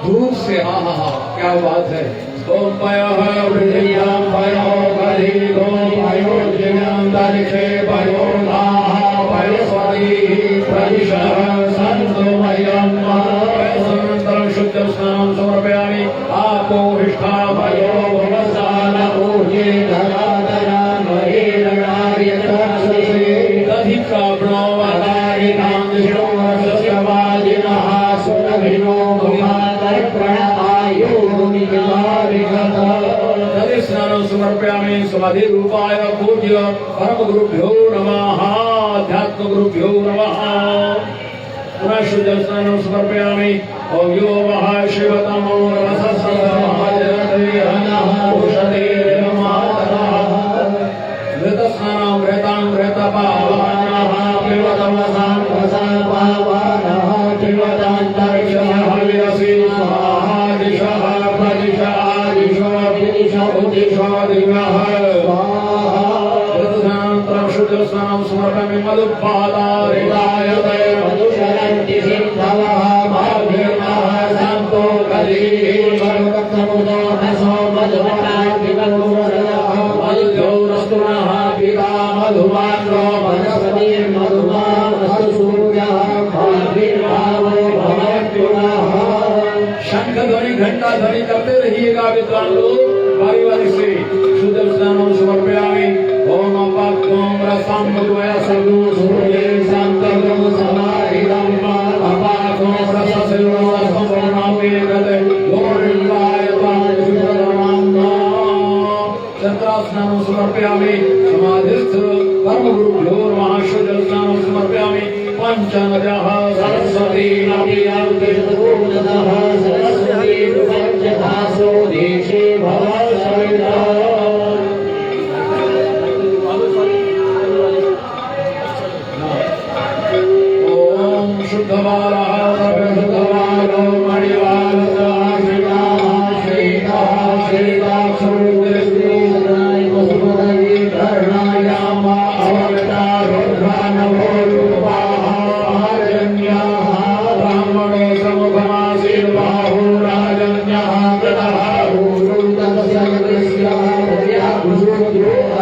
दूध से हा हा हा क्या बात है। ओम पयः पृथिव्यां पयो गरीगो पयो जिनान्तरिक्षे पयो नाः पयस्वतीः प्रदिशः सन्तु मह्यं पयसनन्तरं शुद्धं स्नानं समर्पयामि। आपोहिष्ठा पयो भवसान ऊर्जे धराधरा महीरणार्यतस्से दधिका प्रणवकारिकां दिशो सस्यवादिनः सुरभिनो स्नानं समर्पयामि। समाधि रूपाय पूज्य परम गुरुभ्यो नमः। अध्यात्म गुरुभ्यो नमः। पुनः शुद्ध स्नानं समर्पयामि। ओम यो वः शिवतमो स्नानं व्रतां व्रतपावानः पिबतमसां पावानः पिबतान्तरिक्षः हविरसि स्वाहा दिशः प्रदिशः स्वाहा शुद्ध स्नानं समर्पयामि। मधुपादारिदायते मधुशरन्ति सिन्धवः भाग्यमः सन्तो कलीः सर्वतमुदो नसो मधुमनाभिमधुरः मधुजौरस्तुनः पिता मधुमानो वनस्पतिर्मधुमानः सूर्यः भाग्यभावो भवत्युनः। शंख ध्वनि घंटा ध्वनि करते रहिएगा विद्वान लोग। बारी बारी से शुद्ध स्नानं समर्पयामि। ओम अपाक्तोम रसं मधुमय सर्वो सूर्ये संतर्गम समाहितं अपाक्तोम रससेवो संपूर्णामि गते गोरिल्लाय पादुषरमांगा। चंद्रा स्नानं समर्पयामि। समाधिस्थ परम गुरुभ्यो नमः। शुद्ध स्नानं समर्पयामि। पंचनद्यः सरस्वती नद्यां तीर्थपूर्णतः सरस्वती पंचधासो देशे भव सविता। ओम शुद्धबालः सर्वशुद्धबालो मणिबालः श्रीरामः श्रीतः श्रीदाक्षुर्गुरुश्रीधराय वसुमतये कर्णायाम अवतार रुद्रानवो रूपाः आरण्याः ब्राह्मणो समुखमासीर्बाहो राजन्यः कृतः भूरुतस्य कृष्यः प्रत्याभूषो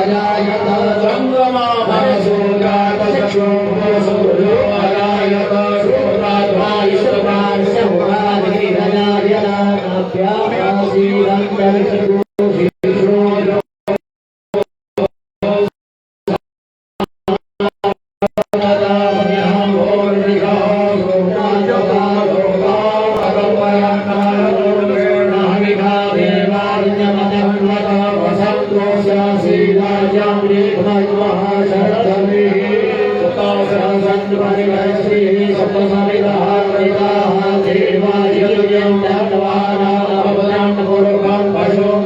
अजायत चन्द्रमा मनसो जातचक्षो सूर्यो अजायत श्रोत्राद्वायुष्टप्राणस्य मुखादिरनाद्यासीरन्तरिक्षो श्री राज्यं रेखमज्मः शरद्धर्मिः श्री सप्तसमितः कृताः देवादिव्यं दण्डवानां पूर्वं पशुं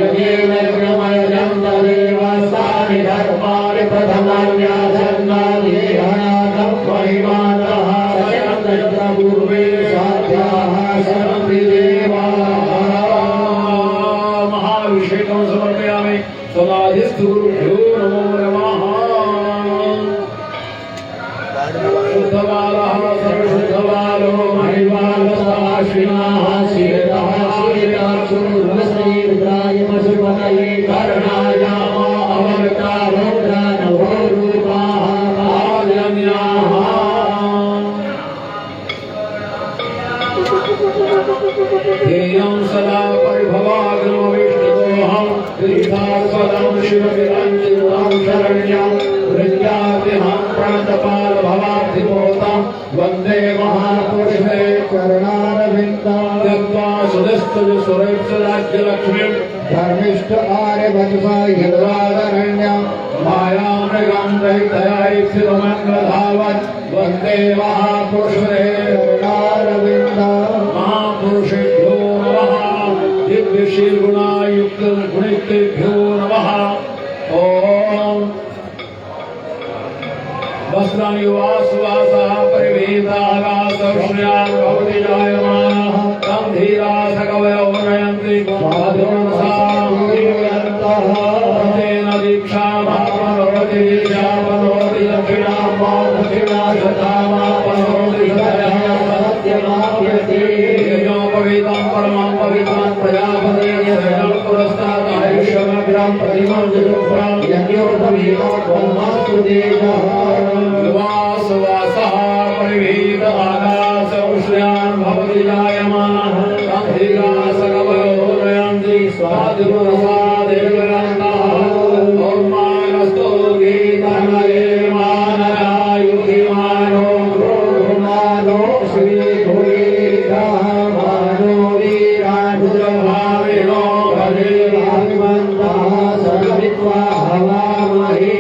यज्ञमयं तदेवास्तानि धर्माणि प्रथमान्यासन्नादेहानां महिमानः सयं पूर्वे साध्याः शरन्ति देवाः महाभिषेकं समर्पयामि समाधिस्थु गुरुभ्यो नमो नमः शुद्धबालः सर्वशुद्धबालो महिमानसाश्विनाः शिरतः शिरताक्षुर्वश्रीरुद्राय पशुपतये कर्णाय अवतारोग्रानवो रूपाः कालन्याः ध्येयं सदा परिभवाग्नोऽविष्टदोऽहं तीर्थास्पदं शिवविरञ्जितं शरण्यं हृद्याद्यहं प्रणतपालभवाब्धिपोतं वन्दे महापुरुषे चरणारविन्दं त्यक्त्वा सुरैप्सराज्यलक्ष्मीं धर्मिष्ठ आर्यवत्सा यद्वादरण्यं मायामृगं दयितयाैक्षितमङ्गधावत् वन्दे महापुरुषे चरणारविन्दं महापुरुषेभ्यो नमः दिव्यशीलगुणायुक्त गुणितेभ्यो नमः ॐ वस्त्राणि वासुवासः परिवेदागासौष्ण्यान् भवति जायमानः तं धीरा सकवयो नयन्ति तेन दीक्षामापनोति दीक्षापनोति दक्षिणां शतामापनोति सत्यमाप्यते परमं पवित्रं प्रजापतेन पुरस्तात् आयुष्यमग्रं प्रतिमं जगुप्रां यज्ञोपवीतोपमास्तु देशः वासवासः परिवेद आकाशौष्ण्यान् भवति जायमानः तं धीरा सकवयो नयन्ति स्वादिपुरसादेवनन्दः और्मानस्तो गीतनये मानयायुधिमानो मानो श्री भूयिकाः मानो वीरानुजभाविनो भजेवाभिमन्तः सर्वित्वा हवामहे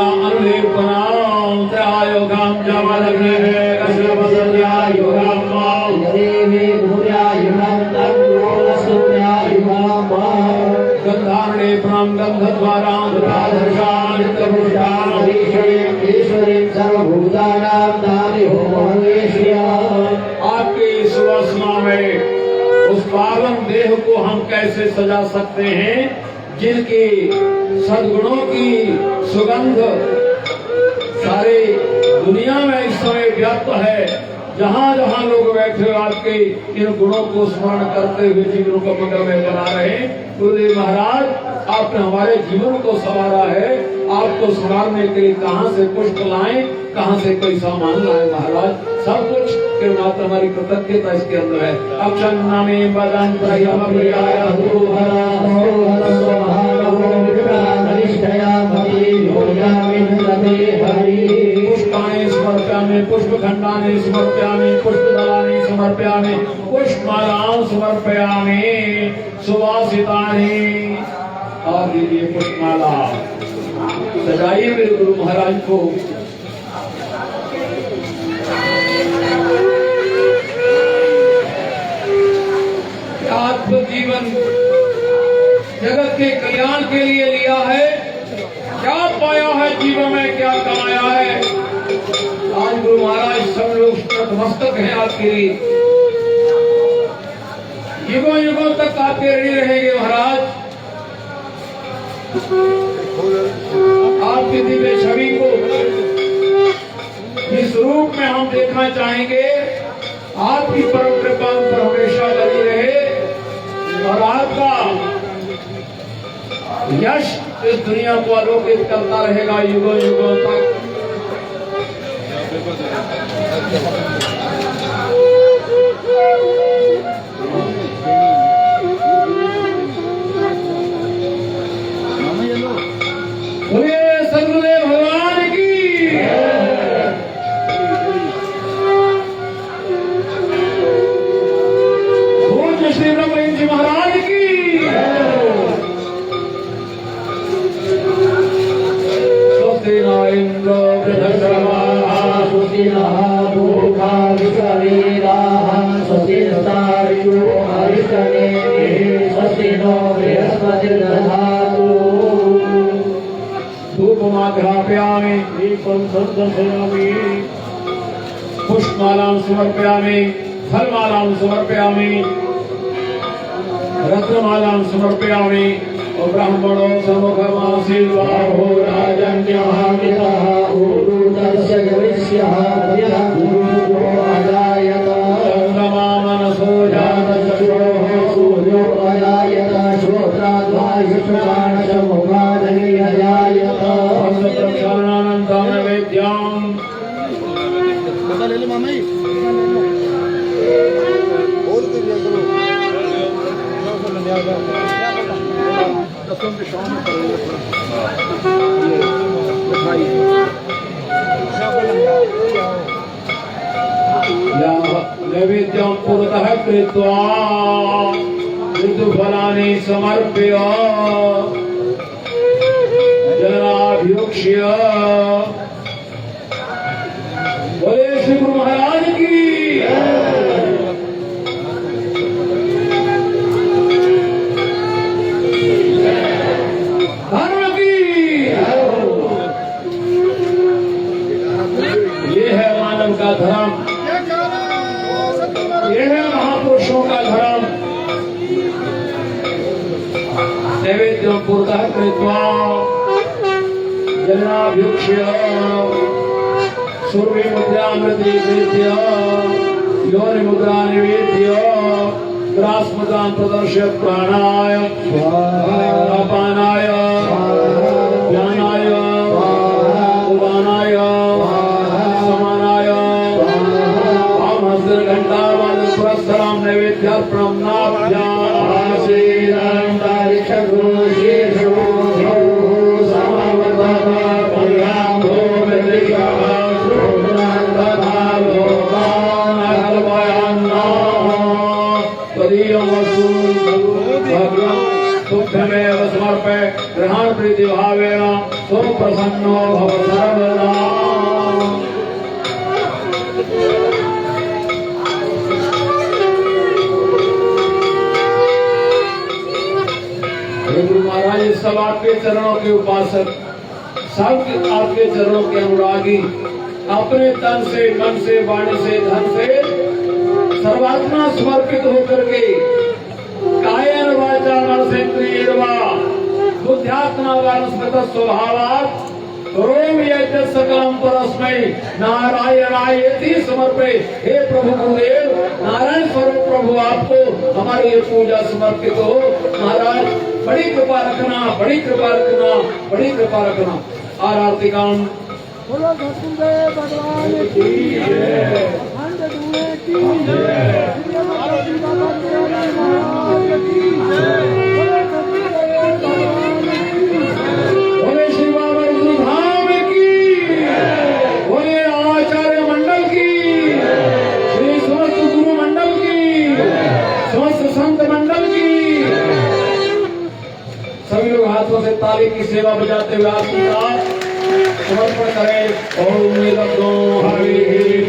अनुलेपनां त्रयायुगां जमदग्नेः कश्यपसर्यायुगां मां देवी भूयायुगं तन्नोऽस्तुत्यायुगां गन्धारणेपनां गन्धद्वारां दुराधर्षानित्यपुरुषां ईश्वरीं सर्वभूतानां दामिहोमहेश्वर्या आपके सुवासना में उस पावन देह को हम कैसे सजा सकते हैं जिनकी सद्गुणों की सुगंध सारे दुनिया में इस समय व्याप्त है। जहाँ जहाँ लोग बैठे हुए आपके इन गुणों को स्मरण करते हुए जीवन को मंगलमय बना रहे हैं। गुरुदेव महाराज आपने हमारे जीवन को संवारा है। आपको संवारने के लिए कहाँ से पुष्प लाएं, कहाँ से कोई सामान लाएं महाराज, सब कुछ केवल हमारी कृतज्ञता इसके अंदर है। अक्षन्ना में बदन पुष्पाणि समर्पयामि पुष्पखण्डानि समर्पयामि पुष्पदलानि समर्पयामि पुष्पमालां समर्पयामि सुवासितानि। और दीजिए पुष्पमाला सजाइए मेरे गुरु महाराज को। आत्म जीवन जगत के कल्याण के लिए लिया है, क्या पाया है जीवन में, क्या कमाया है। आज गुरु महाराज सब लोग नतमस्तक हैं आपके लिए, युगों युगों तक आपके ऋणी रहेंगे महाराज। आपकी दिव्य छवि को इस रूप में हम देखना चाहेंगे। आपकी परम कृपा पर हमेशा बनी रहे और आपका यश इस दुनिया को आलोकित करता रहेगा युगों युगों तक। बोलिए सद्गुरुदेव भगवान की। पूज्य श्री ब्रह्मलीन जी महाराज की। स्वस्ति न इंद्र वृद्धश्रवाः स्वस्ति नः पूर्वा विश्ववेदाः स्वस्ति नस्तार्क्ष्यो अरिष्टनेमिः स्वस्ति नो बृहस्पतिर्दधातु धूपमाग्रापयामि दीपं सन्दर्शयामि पुष्पमालां समर्पयामि फलमालां समर्पयामि रत्नमालां समर्पयामि और ब्राह्मणों सम्मुखमासीर्वाहो राजन्यः पितः ऊरुतस्य गविष्यः गुरुः अजायत चन्द्रमा मनसो जातचक्षुः सूर्यो अजायत श्रोत्राद्वायुष्माणसमुखादनि अजायत प्रक्षालनानन्तं नैवेद्यम् ले ले मामा जी और तो दिया करो दसों के शाम में करोगे नैवेद्यं पुरतः कृत्वा ऋतुफलानि समर्प्य जलाभियुक्ष्य बोले श्री गुरु महाराज की धर्म की। ये है मानव का धर्म, ये है महापुरुषों का धर्म। नैवेद्यं पुरतः कृत्वा जलाभियुक्ष्य सूर्य मुद्रामृति वेद्य योनि मुद्रा निवेद्य ग्रास मुद्रा प्रदर्श्य प्राणाय अपानाय ज्ञानाय उदानाय समानाय घंटावाद पुरस्सरं नैवेद्यार्पणं तुभ्यमेव समर्पय ग्रहण प्रीति भावेन त्वं प्रसन्नो भव सर्वदा। गुरु महाराज सब आपके चरणों के उपासक, सब आपके चरणों के अनुरागी, अपने तन से मन से वाणी से धन से सर्वात्मा समर्पित होकर के कायेन वाचा मनसेन्द्रियेर्वा बुद्ध्यात्मना वानस्पत स्वभावात् करोमि यज्ञ सकलं परस्मै नारायणायेति समर्पय। हे प्रभु गुरुदेव, नारायण स्वरूप प्रभु आपको हमारी ये पूजा समर्पित हो। महाराज बड़ी कृपा रखना, बड़ी कृपा रखना, बड़ी कृपा रखना। आरती कांड बोलो सतगुरुदेव भगवान की जय, अखंड धुएं की जय, बाबा की महाराज की जय, बोलो सतगुरुदेव भगवान की जय, बोले श्री बाबा गुरु धाम की, बोले आचार्य मंडल की, श्री समस्त गुरु मंडल की, समस्त संत मंडल की। सभी लोग हाथों से ताली की सेवा बजाते हुए आपकी समर्पण करें। ओम निरतो हरि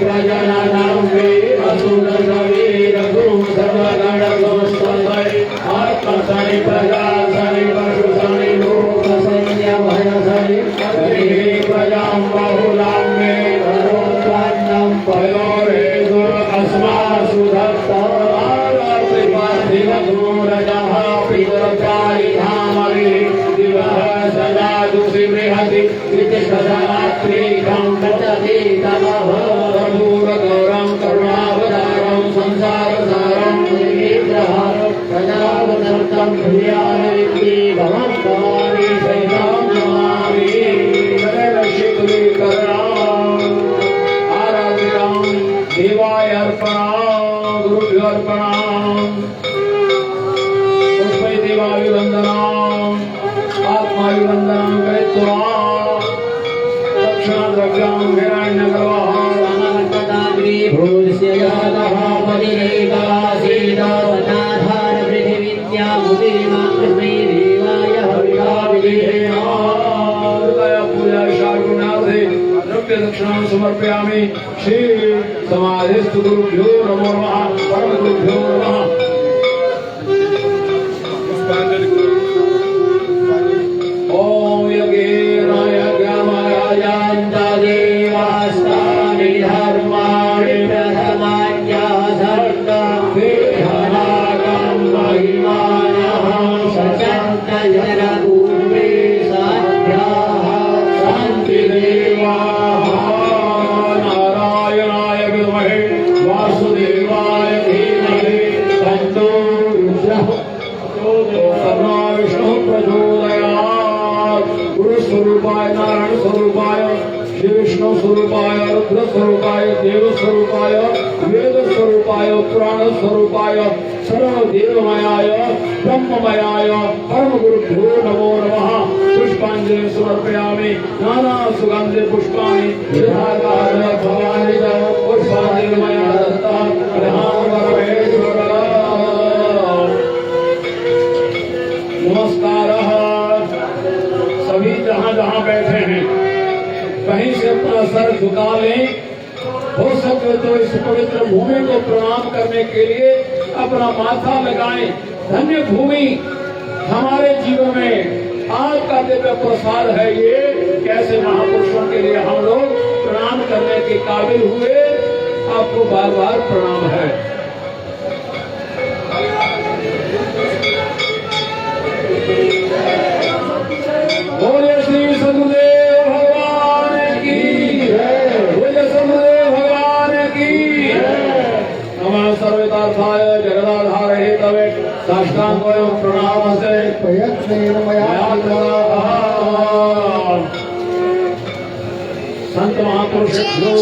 प्रजानानां वे असुरसवे रघुं सर्वगणगोस्त्वय आत्मसनि प्रजासनि पशुसनि लोकसंयमनसनि हरिः प्रजां बहुलां मे भरोत्पन्नं पयोरेषु अस्मासु दत्तमारति पार्थिवधूरजः पितरकारि धामविः दिवः सदा दुषि बृहति गौरं करुणावतारं संसारसारं निर्विग्रहं प्रजावतर्तं भूयानविद्येभवं भवामि शैलं नमामि शीतलीकरणाम् आराधिकां देवाय अर्पणां गुरुभ्यो अर्पणां पुष्पै देवाभिवन्दनाम् आत्माभिवन्दनं कृत्वा द्रव्यां हिरण्यगर्भः भूस्य जातः परिरेकासीदावताधार पृथिवीत्यामुदीमां कृष्णे देवाय हविषा विधेया पूजा शाकुं प्रणम्य दक्षिणां समर्पयामि। श्री समाधिस्तु गुरुभ्यो नमो नमः। परम गुरुभ्यो नमः। ओम यज्ञेन यज्ञमयज्ञामराजान्तादेवास्तानि धर्माणि प्रथमान्याधर्मं देहनागं महिमानः सचन्तजनपूर्वे साध्याः सन्ति देवाः। नारायणाय विद्महे वासुदेवाय धीमहि तन्नो रुद्रः विष्णु प्रचोदयात्। गुरु स्वरूपाय नारायण स्वरूपाय श्री विष्णु स्वरूपाय रुद्र स्वरूपाय देव स्वरूपाय वेद स्वरूपाय पुराण स्वरूपाय सर्वदेवमयाय ब्रह्ममयाय परम गुरुभ्यो नमो नमः। पुष्पांजलि समर्पयामि। नाना सुगंधे पुष्पाणि यथाकाल भवानि च पुष्पांजलि मया दत्ता। नमस्कार। सभी जहाँ जहाँ बैठे हैं कहीं से अपना सर झुका लें। हो सके तो इस पवित्र भूमि को प्रणाम करने के लिए अपना माथा लगाएं। धन्य भूमि हमारे जीवन में आपका दिव्य प्रसाद है। ये कैसे महापुरुषों के लिए हम लोग प्रणाम करने के काबिल हुए। आपको बार बार प्रणाम है। बोले श्री सदगुरुदेव भगवान की जय। बोले सदगुरुदेव भगवान की जय। नमः सर्वतार्थाय जगदाधार हेतवे साष्टांग प्रणाम से प्रयत्नेन मया संत महापुरुषेभ्यो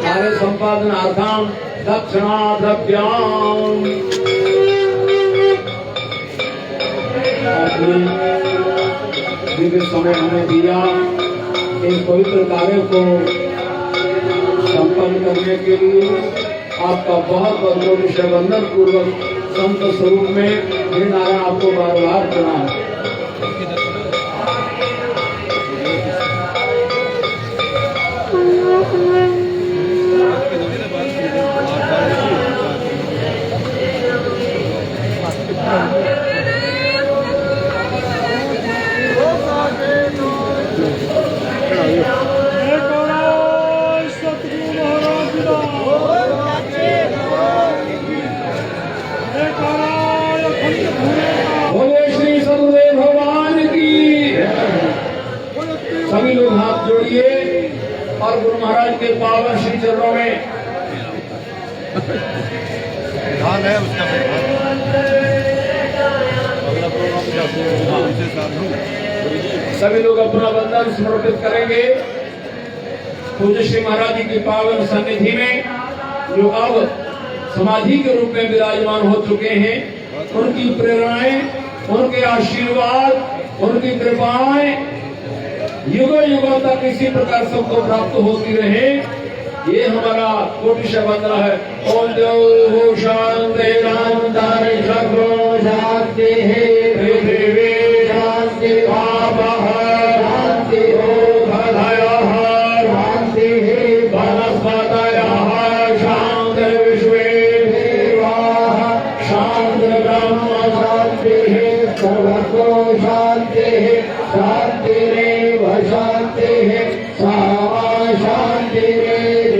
कार्य संपादनार्थं दक्षिणा द्रव्याम्। दिव्य समय हमें दिया इस पवित्र कार्य को संपन्न करने के लिए आपका बहुत बहुत कोटि वंदन पूर्वक संत स्वरूप में हे नारायण आपको बार बार प्रणाम। बोले श्री सदगुरुदेव भगवान की। सभी लोग हाथ जोड़िए और गुरु महाराज के पावन श्री चरणों में धान है उसका सभी लोग अपना वंदन समर्पित करेंगे। पूज्य श्री महाराज जी की पावन सन्निधि में जो अब समाधि के रूप में विराजमान हो चुके हैं, उनकी प्रेरणाएं, उनके आशीर्वाद, उनकी कृपाएं युगों युगों तक इसी प्रकार सबको प्राप्त होती रहे। ये हमारा कोटि वंदना है। ओम देव शांति शांति पृथिवी शांति आपः शांति ओषधयः शांति वनस्पतयः शान्तिर्विश्वे देवाः शान्तिर्ब्रह्म शान्तिः सर्वतो शान्तिः शान्तिरेव शान्तिः सा शान्तिरेव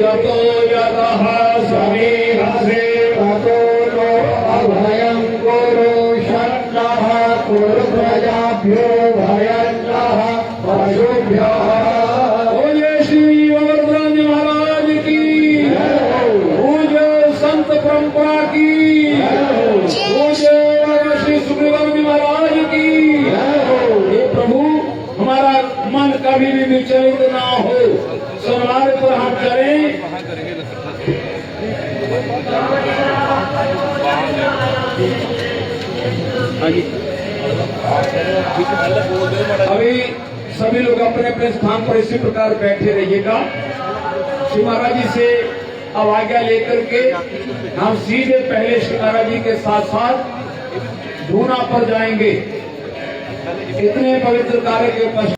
यतो यतः समीहसे ततो नो अभयं कुरु शन्नः कुरु प्रजाभ्यो भयन्नः पशुभ्यः। बोले श्री गोवर्धन महाराज की, पूज्य संत परंपरा की, पूज्य श्री सुग्रीवन महाराज की। हे प्रभु हमारा मन कभी भी विचलित ना हो, सन्मार्ग पर हम चलें। अभी सभी लोग अपने अपने स्थान पर इसी प्रकार बैठे रहिएगा। श्री महाराज जी से अब आज्ञा लेकर के हम सीधे पहले श्री महाराज जी के साथ साथ धूना पर जाएंगे। इतने पवित्र कार्य के पश्चात